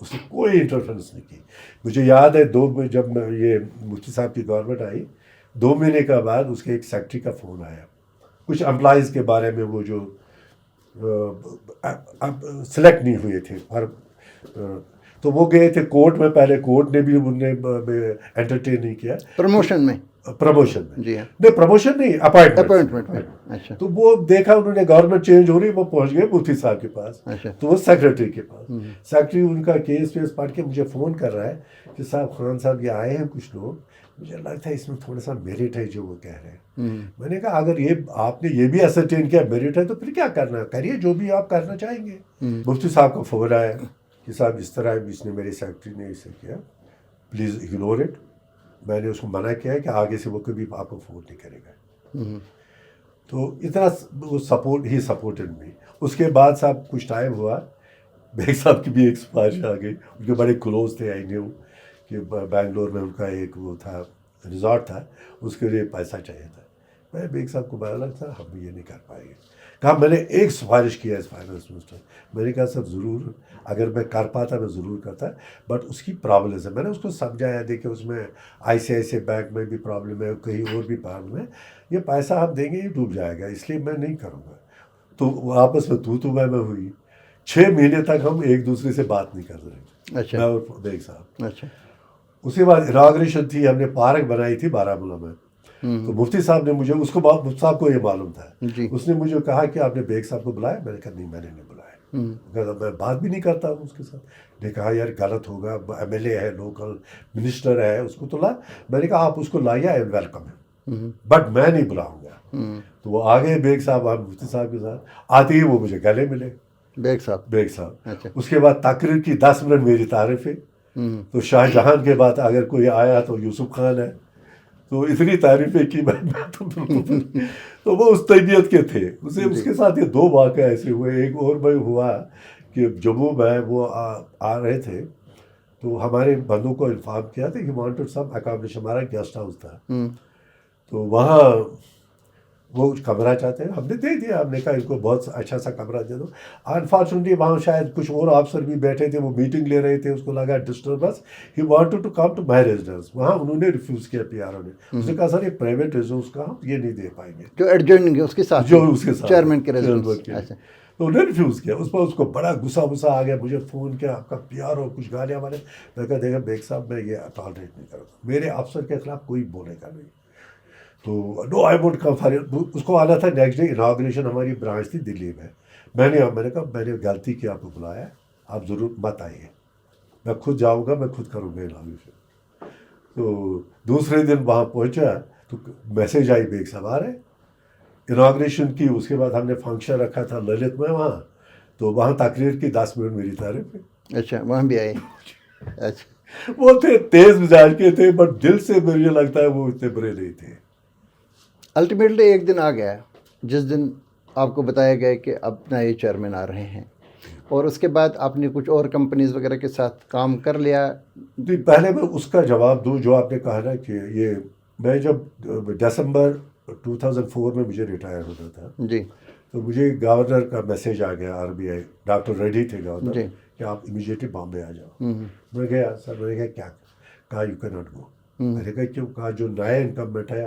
اس نے کوئی انٹرفرنس نہیں کی. مجھے یاد ہے جب یہ مفتی صاحب کی گورنمنٹ آئی 2 مہینے کا بعد اس کے ایک سیکٹری کا فون آیا کچھ امپلائیز کے بارے میں، وہ جو سلیکٹ نہیں ہوئے تھے تو وہ گئے تھے کورٹ میں. پہلے کورٹ نے بھی انہیں انٹرٹین نہیں کیا پروموشن میں جی ہاں نہیں پروموشن نہیں اپائنٹمنٹ. اچھا تو وہ دیکھا انہوں نے گورنمنٹ چینج ہو رہی، وہ پہنچ گئے مفتی صاحب کے پاس. اچھا تو وہ سیکرٹری کے پاس، سیکرٹری ان کا کیس ویس پڑھ کے مجھے فون کر رہا ہے کہ صاحب خان صاحب یہ آئے ہیں کچھ لوگ، مجھے لگتا ہے اس میں تھوڑا سا میرٹ ہے جو وہ کہہ رہے ہیں. میں نے کہا اگر آپ نے یہ بھی اسرٹین کیا میرٹ ہے تو پھر کیا کرنا، کریے جو بھی آپ کرنا چاہیں گے. مفتی صاحب کا فون آیا کہ صاحب اس طرح اس نے میرے سیکرٹری نے اسے کیا، پلیز اگنور اٹ. میں نے اس کو منع کیا ہے کہ آگے سے وہ کبھی آپ کو فون نہیں کرے گا. تو اتنا وہ سپورٹڈ می. اس کے بعد صاحب کچھ ٹائم ہوا، بیگ صاحب کی بھی ایک سفارش آ گئی. ان کے بڑے کلوز تھے، آئی نیو کہ بنگلور میں ان کا ایک وہ تھا ریزورٹ تھا، اس کے لیے پیسہ چاہیے تھا. میں بیگ صاحب کو بڑا تھا ہم یہ نہیں کر پائیں گے. کہا میں نے ایک سفارش کیا ہے فائنانس منسٹر. میں نے کہا سر ضرور اگر میں کر پاتا میں ضرور کرتا، بٹ اس کی پرابلمس ہے. میں نے اس کو سمجھایا دیکھیں اس میں آئی سی آئی سی بینک میں بھی پرابلم ہے، کہیں اور بھی پرابلم ہے، یہ پیسہ آپ دیں گے یہ ڈوب جائے گا، اس لیے میں نہیں کروں گا. تو آپس میں تو میں ہوئی. 6 مہینے تک ہم ایک دوسرے سے بات نہیں کر رہے. اچھا میں اور بیگ صاحب. اچھا اس کے بعد اناگریشن تھی، ہم نے پارک بنائی تھی بارہمولہ میں. تو مفتی صاحب نے مجھے مفتی صاحب کو یہ معلوم تھا، جی اس نے مجھے کہا کہ آپ نے بیگ صاحب کو بلایا. میں نے کہا نہیں میں نے نہیں بلایا. میں بات بھی نہیں کرتا ہوں اس کے ساتھ. نے کہا یار غلط ہوگا، ایم ایل اے ہے، لوکل منسٹر ہے، اس کو تو لا. میں نے کہا آپ اس کو لائیے، آئی ایم ویلکم ہے، بٹ میں نہیں بلاؤں گا. تو وہ آگے بیگ صاحب مفتی صاحب کے ساتھ آتے ہی وہ مجھے گلے ملے بیگ صاحب. اچھا اس کے بعد تقریر کی 10 منٹ میری تعریف ہے. تو شاہ جہان کے بعد اگر کوئی آیا تو یوسف خان ہے، تو اتنی تعریفیں کی میں تو وہ اس طبیعت کے تھے. اس کے ساتھ یہ 2 واقعہ ایسے ہوئے. ایک اور میں ہوا کہ جموں میں وہ آ رہے تھے تو ہمارے بندوں کو انفارم کیا تھا کہ وانٹڈ سم اکامڈیشن، ہمارا گیسٹ ہاؤس تھا. تو وہاں وہ کمرہ چاہتے ہیں، ہم نے دے دیا. ہم نے کہا ان کو بہت اچھا سا کمرہ دے دو. انفارچونیٹلی وہاں شاید کچھ اور آفسر بھی بیٹھے تھے، وہ میٹنگ لے رہے تھے، اس کو لگا disturbance, he wanted to come to my residence. وہاں انہوں نے ریفیوز کیا، پی آر او نے. اس نے کہا سر یہ پرائیویٹ ریزیڈنس کا ہم یہ نہیں دے پائیں گے، جو ایڈجوائننگ اس کے ساتھ چیئرمین کے ریزیڈنس. تو انہوں نے ریفیوز کیا. اس پر اس کو بڑا غصہ آ گیا. مجھے فون کیا آپ کا پی آر او کچھ گالیاں والے. میں کہا دیکھا بیگ صاحب میں یہ ٹالریٹ نہیں کروں گا، میرے افسر کے خلاف کوئی بولے گا نہیں. تو نو آئی وونٹ کم فار. اس کو آنا تھا نیکسٹ ڈے. اناگریشن ہماری برانچ تھی دلی میں. میں نے کہا میں نے غلطی کی، آپ کو بلایا، آپ ضرور مت آئیے، میں خود جاؤں گا، میں خود کروں گا اناگریشن. تو دوسرے دن وہاں پہنچا تو میسیج آئی بیگ صاحب آ رہے اناگریشن کی. اس کے بعد ہم نے فنکشن رکھا تھا للت میں وہاں، تو وہاں تقریر کی 10 منٹ میری تعریف ہے. اچھا وہاں بھی آئے. اچھا وہ تھے تیز مزاج کے تھے، بٹ دل سے مجھے لگتا ہے وہ اتنے برے نہیں تھے. الٹیمیٹلی ایک دن آ گیا جس دن آپ کو بتایا گیا کہ اب نئے چیئرمین آ رہے ہیں، اور اس کے بعد آپ نے کچھ اور کمپنیز وغیرہ کے ساتھ کام کر لیا. جی پہلے میں اس کا جواب دوں جو آپ نے کہا نا کہ یہ میں جب دسمبر 2004 میں مجھے ریٹائر ہونا تھا، جی تو مجھے گورنر کا میسیج آ گیا RBI، ڈاکٹر ریڈی تھے گورنر، جی کہ آپ امیجیٹلی بامبے آ جاؤ. میں گیا سر. میں نے کہا کیا؟ کہا یو کین ناٹ گو. میں نے کہا کیوں؟ کہا جو نیا انکمبنٹ ہے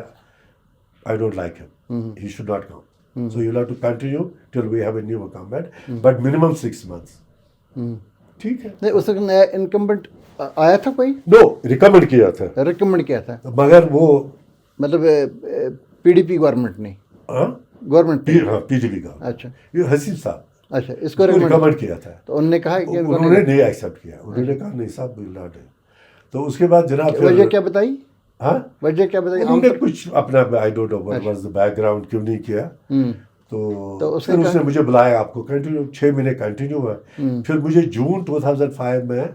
I don't like him. He should not come. So you'll have to continue till we have a new incumbent, but minimum 6 months. ٹھیک ہے. نہیں اس وقت نیا انکمبنٹ آیا تھا کوئی؟ نو ریکمینڈ کیا تھا، ریکمنڈ کیا تھا، مگر وہ مطلب PDP گورنمنٹ نے، گورنمنٹ PDP کا. اچھا یہ حسین صاحب اچھا اس کو ریکمینڈ کیا تھا. تو انہوں نے کہا کہ انہوں نے نہیں ایکسیپٹ کیا. انہوں نے کہا نہیں صاحب لاٹ ہے. تو اس کے بعد جناب وجہ کیا بتائی؟ ہاں وجہ کیا بتائی؟ انہوں نے کچھ اپنا I don't know what was the background کیوں نہیں کیا. تو پھر اس نے مجھے بلایا آپ کو کنٹینیو 6 مہینے کنٹینیو ہوا. پھر مجھے جون 2005 میں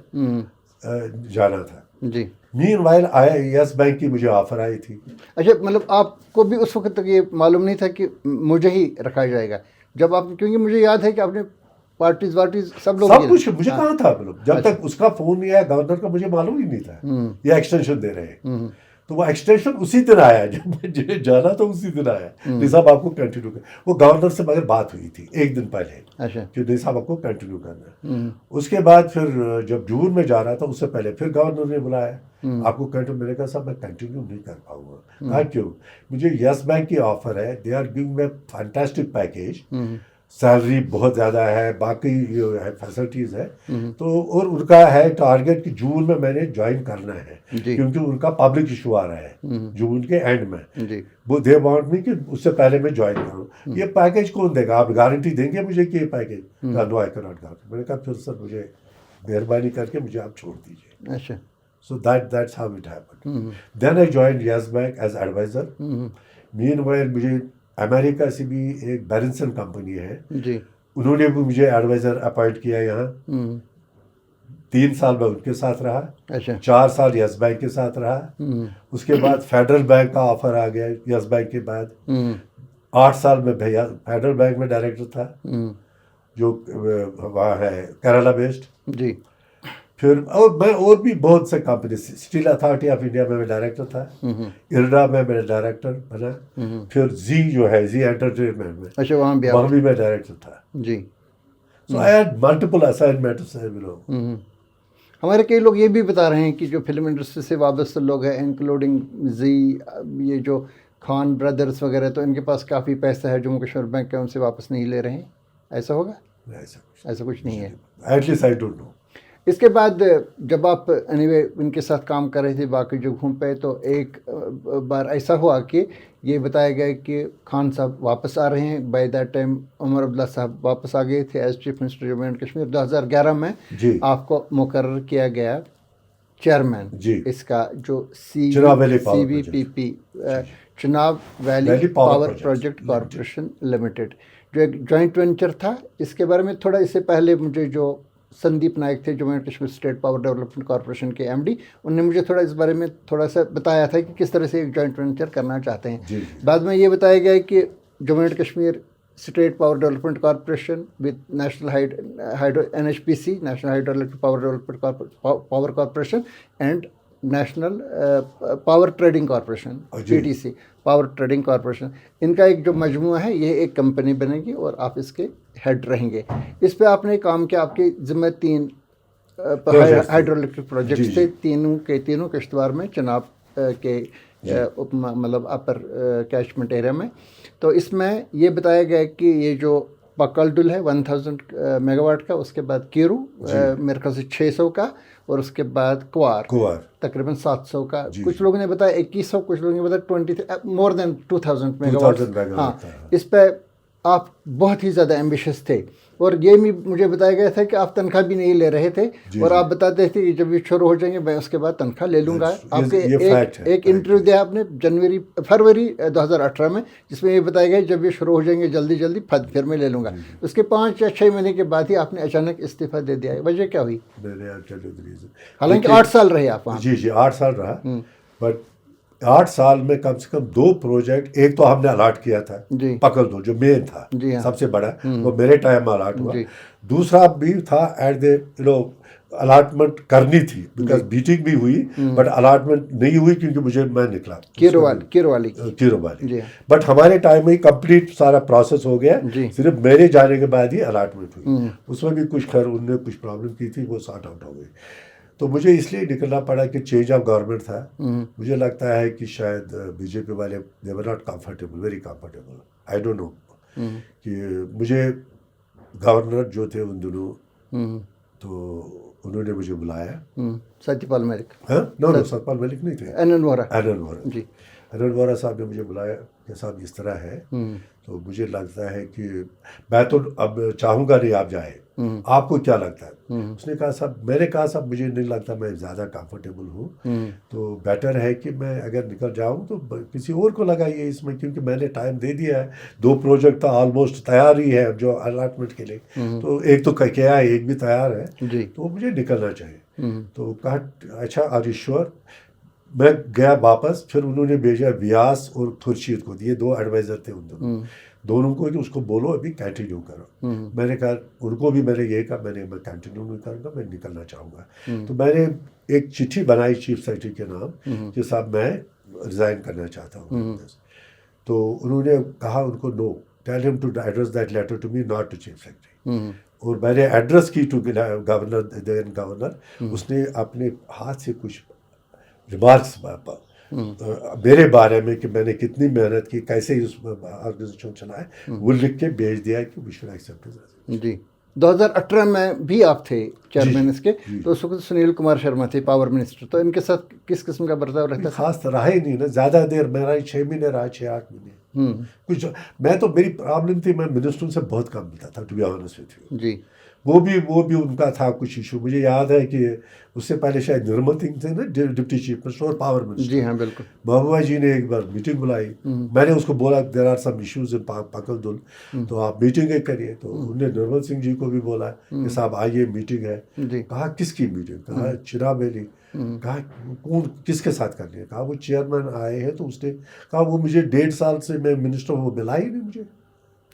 جانا تھا. جی مین وائل یس بینک کی مجھے آفر آئی تھی. اچھا مطلب آپ کو بھی اس وقت تک یہ معلوم نہیں تھا کہ مجھے ہی رکھا جائے گا جب آپ، کیونکہ مجھے یاد ہے کہ آپ نے پارٹیز سب لوگ سب کچھ مجھے کہاں تھا، مطلب جب تک اس کا فون نہیں آیا گورنر کا مجھے معلوم ہی نہیں تھا یہ ایکسٹینشن دے رہے ہیں. تو وہ ایکسٹینشن اسی دن آیا جب مجھے جانا تو اسی دن آیا نہیں صاحب آپ کو کنٹینیو کر. وہ گورنر سے مگر بات ہوئی تھی ایک دن پہلے اچھا کہ نہیں صاحب آپ کو کنٹینیو کرنا ہے. اس کے بعد پھر جب جون میں جا رہا تھا اس سے پہلے پھر گورنر نے بلایا آپ کو کنٹینیو. میں نے کہا صاحب میں کنٹینیو نہیں کر پاؤں گا. کہا کیوں؟ مجھے یس بینک کی آفر ہے, دے آر گیونگ میں فینٹاسٹک پیکیج, سیلری بہت زیادہ ہے, باقی جو ہے فیسلٹیز ہے, تو اور ان کا ہے ٹارگیٹ کہ جون میں نے جوائن کرنا ہے کیونکہ ان کا پبلک ایشو آ رہا ہے جون کے اینڈ میں. وہ دے وانٹ می کہ اس سے پہلے میں جوائن کروں. یہ پیکیج کون دے گا؟ آپ گارنٹی دیں گے مجھے کہ یہ پیکیج؟ نو آئی کیناٹ گارنٹی. میں نے کہا پھر سر مجھے مہربانی کر کے مجھے آپ چھوڑ دیجیے. اچھا. So that's how it happened. Then I joined Yes Bank as advisor. Meanwhile مجھے امریکہ سے بھی ایک بیرنسن کمپنی ہے, انہوں نے بھی مجھے ایڈوائزر اپوائنٹ کیا یہاں. 3 سال میں ان کے ساتھ رہا, 4 سال یس بینک کے ساتھ رہا. اس کے بعد فیڈرل بینک کا آفر آ گیا یس بینک کے بعد. 8 سال میں فیڈرل بینک میں ڈائریکٹر تھا جو وہاں ہے کیرلا بیسڈ. پھر میں اور بھی بہت سے company, Steel Authority of India میں ڈائریکٹر تھا, ارڈا میں ڈائریکٹر بنا. پھر زی جو ہے زی انٹرٹینمنٹ میں وہاں بھی میں ڈائریکٹر تھا. سو آئی ہیڈ ملٹیپل اسائنمنٹس. ہمارے کئی لوگ یہ بھی بتا رہے ہیں کہ جو فلم انڈسٹری سے وابستہ لوگ ہیں انکلوڈنگ زی, یہ جو خان بردرس وغیرہ, تو ان کے پاس کافی پیسہ ہے, جموں کشمیر بینک کا ان سے واپس نہیں لے رہے ہیں. ایسا ہوگا؟ ایسا کچھ نہیں ہے. At least I don't know. اس کے بعد جب آپ اینی وے ان کے ساتھ کام کر رہے تھے باقی جو گھوم پہ, تو ایک بار ایسا ہوا کہ یہ بتایا گیا کہ خان صاحب واپس آ رہے ہیں. By that time Omar Abdullah صاحب واپس آ گئے تھے as chief minister Jammu and Kashmir. 2011 میں آپ کو مقرر کیا گیا چیئرمین اس کا, جو C V P P Chenab valley power project corporation limited, جو ایک جوائنٹ وینچر تھا. اس کے بارے میں تھوڑا, اس سے پہلے مجھے جو سندیپ نائک تھے Jammu and Kashmir state power development corporation کے ایم ڈی, انہوں نے مجھے تھوڑا اس بارے میں تھوڑا سا بتایا تھا کہ کس طرح سے ایک جوائنٹ وینچر کرنا چاہتے ہیں. بعد میں یہ بتایا گیا کہ Jammu and Kashmir state power development corporation with national hydro NHPC national hydro electric power development power corporation and national power trading corporation PTC power trading corporation, ان کا ایک جو مجموعہ ہے یہ ایک کمپنی بنے گی اور آپ اس کے ہیڈ رہیں گے. اس پہ آپ نے کام کیا, آپ کے ذمہ 3 ہائیڈرو الیکٹرک پروجیکٹس تھے, تینوں کشتواڑ میں چناب کے مطلب اپر کیچمنٹ ایریا میں. تو اس میں یہ بتایا گیا کہ یہ جو پکلڈل ہے 1000 میگا واٹ کا, اس کے بعد کیرو میرے خیال سے 600 کا, اور اس کے بعد کوار تقریباً 700 کا. کچھ لوگوں نے بتایا 2100, کچھ لوگوں نے بتایا مور دین 2000 میگا واٹ. ہاں, اس پہ آپ بہت ہی زیادہ ایمبیشس تھے, اور یہ بھی مجھے بتایا گیا تھا کہ آپ تنخواہ بھی نہیں لے رہے تھے, اور آپ بتاتے تھے کہ جب یہ شروع ہو جائیں گے میں اس کے بعد تنخواہ لے لوں گا. آپ کے ایک انٹرویو دیا آپ نے فروری 2018 میں, جس میں یہ بتایا گیا جب یہ شروع ہو جائیں گے جلدی پھر میں لے لوں گا. اس کے 5 یا 6 مہینے کے بعد ہی آپ نے اچانک استعفیٰ دے دیا. وجہ کیا ہوئی؟ حالانکہ 8 سال رہے آپ وہاں. جی 8 سال رہا, بٹ 8 سال میں کم سے کم 2 پروجیکٹ, ایک تو ہم نے الاٹ کیا تھا پکل دو جو مین تھا سب سے بڑا, وہ میرے ٹائم میں الاٹ ہوا. دوسرا بھی تھا ایٹ دے الاٹمنٹ کرنی تھی, بیکاز میٹنگ بھی ہوئی بٹ الاٹمنٹ نہیں ہوئی کیونکہ میں نکلا کیرو والی. بٹ ہمارے ٹائم میں ہی کمپلیٹ سارا پروسیس ہو گیا, صرف میرے جانے کے بعد ہی الاٹمنٹ ہوئی. اس میں بھی کچھ خیر ان نے کچھ پرابلم کی تھی, وہ سارٹ آؤٹ ہو گئی. تو مجھے اس لیے نکلنا پڑا کہ چینج آف گورنمنٹ تھا. مجھے لگتا ہے کہ شاید BJP والے they were not comfortable, very comfortable, I don't know. کہ مجھے گورنر جو تھے ان دنوں, تو انہوں نے مجھے بلایا. ستیہ پال ملک؟ نو ستیہ پال ملک نہیں تھے, انل وورا. جی انل وورا صاحب نے مجھے بلایا کہ صاحب اس طرح ہے. تو مجھے لگتا ہے کہ میں تو اب چاہوں گا نہیں آپ جائیں, آپ کو کیا لگتا ہے؟ اس نے کہا صاحب, میں نے کہا صاحب مجھے نہیں لگتا میں زیادہ کمفرٹیبل ہوں, تو بیٹر ہے کہ میں اگر نکل جاؤں تو کسی اور کو لگائیے اس میں, کیونکہ میں نے ٹائم دے دیا ہے. 2 پروجیکٹ تو آلموسٹ تیار ہی ہے جو الاٹمنٹ کے لیے, تو ایک تو کیا ہے, ایک بھی تیار ہے, تو مجھے نکلنا چاہیے. تو کہا اچھا آر یو شیور. میں گیا واپس, پھر انہوں نے بھیجا ویاس اور خورشید کو, یہ 2 ایڈوائزر تھے ان دونوں کو, کہ اس کو بولو ابھی کنٹینیو کرو. میں نے کہا ان کو بھی میں نے یہ کہا میں کنٹینیو نہیں کروں گا, میں نکلنا چاہوں گا. تو میں نے ایک چٹھی بنائی چیف سیکرٹری کے نام کہ صاحب میں ریزائن کرنا چاہتا ہوں. تو انہوں نے کہا ان کو نو ٹیل ہم to address that letter to me not to chief secretary. اور میں نے ایڈریس کی ٹو گورنر دین گورنر. اس نے اپنے ہاتھ سے کچھ ریمارکس میرے بارے میں کہ میں نے کتنی محنت کی, کیسے اس آرگنائزیشن چلائے, وہ لکھ کے بھیج دیا کہ وی شوڈ ایکسیپٹ ہز. جی 2018 میں بھی آپ تھے چیئرمین اس کے, تو اس وقت سنیل کمار شرما تھے پاور منسٹر, تو ان کے ساتھ کس قسم کا برتاؤ رہتا تھا؟ خاص رہا ہی نہیں نا, زیادہ دیر میرا 6 مہینے رہا, 6-8 مہینے کچھ. میں تو میری پرابلم تھی, میں منسٹروں سے بہت کم ملتا تھا to be honest with you. جی وہ بھی ان کا تھا کچھ ایشو. مجھے یاد ہے کہ اس سے پہلے شاید نرمل سنگھ تھے نا ڈپٹی چیف منسٹر اور پاور منسٹر. جی ہاں بالکل. محبوبہ جی نے ایک بار میٹنگ بلائی. میں نے اس کو بولا there are some issues in پاکل دل, تو آپ میٹنگیں کریے. تو انہوں نے نرمل سنگھ جی کو بھی بولا کہ صاحب آئیے میٹنگ ہے. کہا کس کی میٹنگ؟ کہا چناب ویلی. کہا کون کس کے ساتھ کرنی ہے؟ کہا وہ چیئرمین آئے ہیں. تو اس نے کہا وہ مجھے 1.5 سال سے میں منسٹر وہ ملا ہی نہیں مجھے.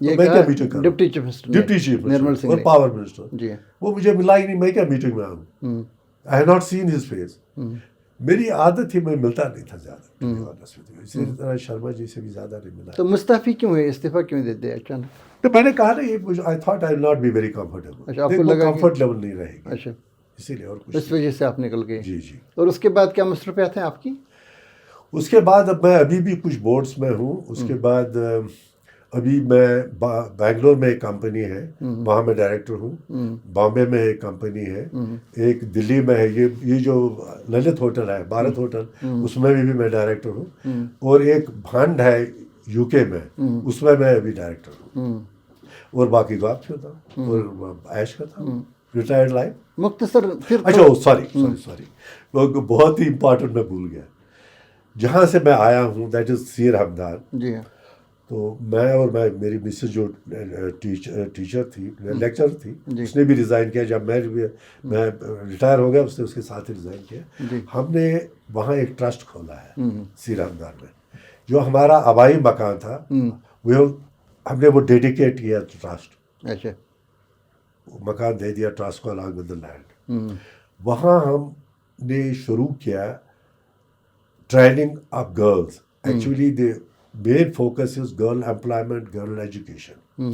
یہ میں کیا میٹنگ کروں؟ ڈپٹی چیف منسٹر اور پاور منسٹر, جی وہ مجھے ملا ہی نہیں, میں کیا میٹنگ میں آؤں؟ I have not seen his face. میری عادت تھی, میں ملتا نہیں تھا زیادہ. اسی طرح شرما جی سے بھی زیادہ نہیں ملا. تو مستعفی کیوں ہے, استعفیٰ کیوں دے دیا اچانک؟ تو میں نے کہا نا یہ I thought I will not be very comfortable. اچھا, آپ کو لگا کمفرٹ لیول نہیں رہے گی, اچھا اسی لیے, اور کچھ اس وجہ سے آپ نکل گئے. جی جی. اور اس کے بعد کیا مصروفیات ہیں آپ کی؟ اس کے بعد اب میں ابھی بھی کچھ بورڈس میں ہوں. اس کے بعد ابھی میں بنگلور میں ایک کمپنی ہے, وہاں میں ڈائریکٹر ہوں. بامبے میں ایک کمپنی ہے, ایک دلی میں ہے, یہ جو للت ہوٹل ہے, بھارت ہوٹل, اس میں بھی میں ڈائریکٹر ہوں. اور ایک بھانڈ ہے یو کے میں, اس میں ابھی ڈائریکٹر ہوں. اور باقی تو آپ کرتا ہوں اور عیش کرتا ہوں, ریٹائرڈ لائف. مختصر پھر اچھا سوری بہت ہی امپورٹنٹ میں بھول گیا. جہاں سے میں آیا ہوں دیٹ از سیر ہمدان. جی ہاں. تو میں میری مسز جو ٹیچر تھی, لیکچر تھی, اس نے بھی ریزائن کیا. جب میں ریٹائر ہو گیا, اس نے اس کے ساتھ ہی ریزائن کیا. ہم نے وہاں ایک ٹرسٹ کھولا ہے سیر ہمدان میں, جو ہمارا آبائی مکان تھا, وہ ہم نے وہ ڈیڈیکیٹ کیا ٹرسٹ. اچھا, مکان دے دیا ٹرسٹ کو الانگ ود دا لینڈ. وہاں ہم نے شروع کیا training of girls. Actually the main focus is girl employment, girl education.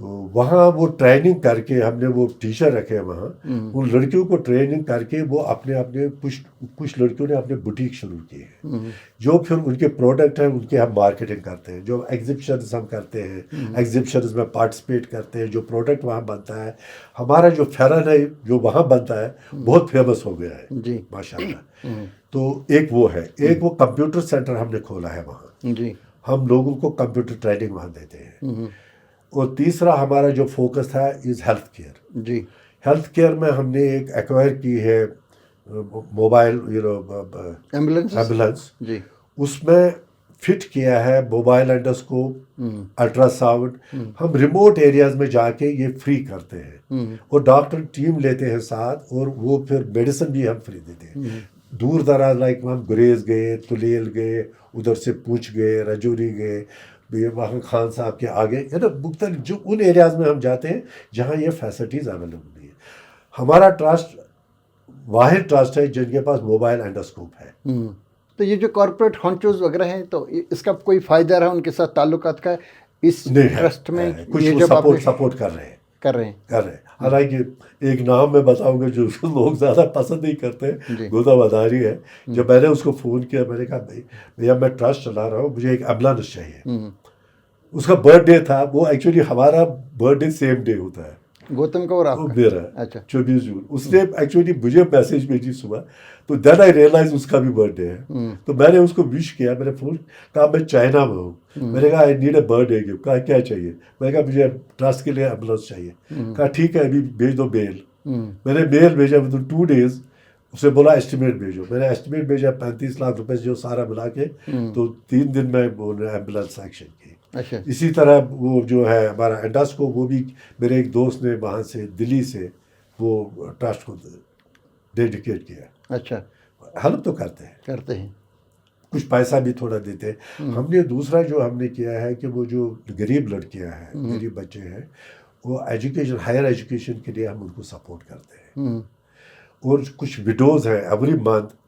تو وہاں وہ ٹریننگ کر کے ہم نے وہ ٹیچر رکھے وہاں, ان لڑکیوں کو ٹریننگ کر کے وہ اپنے کچھ لڑکیوں نے اپنے بوٹیک شروع کیے ہیں, جو پھر ان کے پروڈکٹ ہیں ان کی ہم مارکیٹنگ کرتے ہیں. جو ایگزیبیشنز ہم کرتے ہیں, ایگزیبیشنز میں پارٹیسپیٹ کرتے ہیں, جو پروڈکٹ وہاں بنتا ہے. ہمارا جو فیرن ہے جو وہاں بنتا ہے بہت فیمس ہو گیا ہے ماشاء اللہ. تو ایک وہ ہے, ایک وہ کمپیوٹر سینٹر ہم نے کھولا ہے وہاں. ہم لوگوں کو کمپیوٹر ٹریننگ وہاں دیتے ہیں. اور تیسرا ہمارا جو فوکس تھا از ہیلتھ کیئر. جی, ہیلتھ کیئر میں ہم نے ایک ایکوائر کی ہے موبائل ایمبولینس. جی, اس میں فٹ کیا ہے موبائل انڈوسکوپ, الٹرا ساؤنڈ. ہم ریموٹ ایریاز میں جا کے یہ فری کرتے ہیں, اور ڈاکٹر ٹیم لیتے ہیں ساتھ, اور وہ پھر میڈیسن بھی ہم فری دیتے ہیں. دور دراز لائک ہم گریز گئے, تلیل گئے, ادھر سے پوچھ گئے, رجوری گئے, وہاں خان صاحب کے آگے, ہے نا, مختلف جو ان ایریاز میں ہم جاتے ہیں جہاں یہ فیسلٹیز اویلیبل نہیں ہے. ہمارا ٹرسٹ واحد ٹرسٹ ہے جن کے پاس موبائل انڈوسکوپ ہے. تو یہ جو کارپوریٹ ہانچوز وغیرہ ہیں, تو اس کا کوئی فائدہ رہا ان کے ساتھ تعلقات کا اس ٹرسٹ میں؟ کچھ سپورٹ کر رہے ہیں. حالانکہ ایک نام میں بتاؤں گا جو لوگ زیادہ پسند نہیں کرتے, گودا وداری ہے. جب میں نے اس کو فون کیا, میں نے کہا بھیا میں ٹرسٹ چلا رہا ہوں, مجھے ایک ایمبولینس چاہیے. اس کا برتھ ڈے تھا, وہ ایکچولی ہمارا برتھ ڈے سیم ڈے ہوتا ہے, گوتم کا اور آپ کا میرا. اچھا, 24 جون. اس نے ایکچولی مجھے میسیج بھیجی صبح, تو دین آئی ریئلائز اس کا بھی برتھ ڈے ہے. تو میں نے اس کو وش کیا, میں نے فون کہا میں چائنا میں ہوں, میں نے کہا I need a birth day gift. کہا کیا چاہیے؟ میں نے کہا مجھے ٹرسٹ کے لیے ایمبولینس چاہیے. کہا ٹھیک ہے ابھی بھیج دو میل. میں نے میل بھیجا ود ان 2 days. اس نے بولا اسٹیمیٹ بھیجو. میں نے اسٹیمیٹ بھیجا 35 لاکھ روپے جو سارا ملا کے, تو 3 دن میں ایمبولینس ایکشن کی. اسی طرح وہ جو ہے ہمارا انڈاسکوپ, وہ بھی میرے ایک دوست نے وہاں سے دلی سے وہ ٹرسٹ کو ڈیڈیکیٹ کیا. اچھا, ہیلپ تو کرتے ہیں, کچھ پیسہ بھی تھوڑا دیتے ہیں. ہم نے دوسرا جو ہم نے کیا ہے کہ وہ جو غریب لڑکیاں ہیں, غریب بچے ہیں, وہ ایجوکیشن, ہائر ایجوکیشن کے لیے ہم ان کو سپورٹ کرتے ہیں. اور کچھ وڈوز ہیں, ایوری منتھ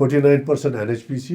49% NHPC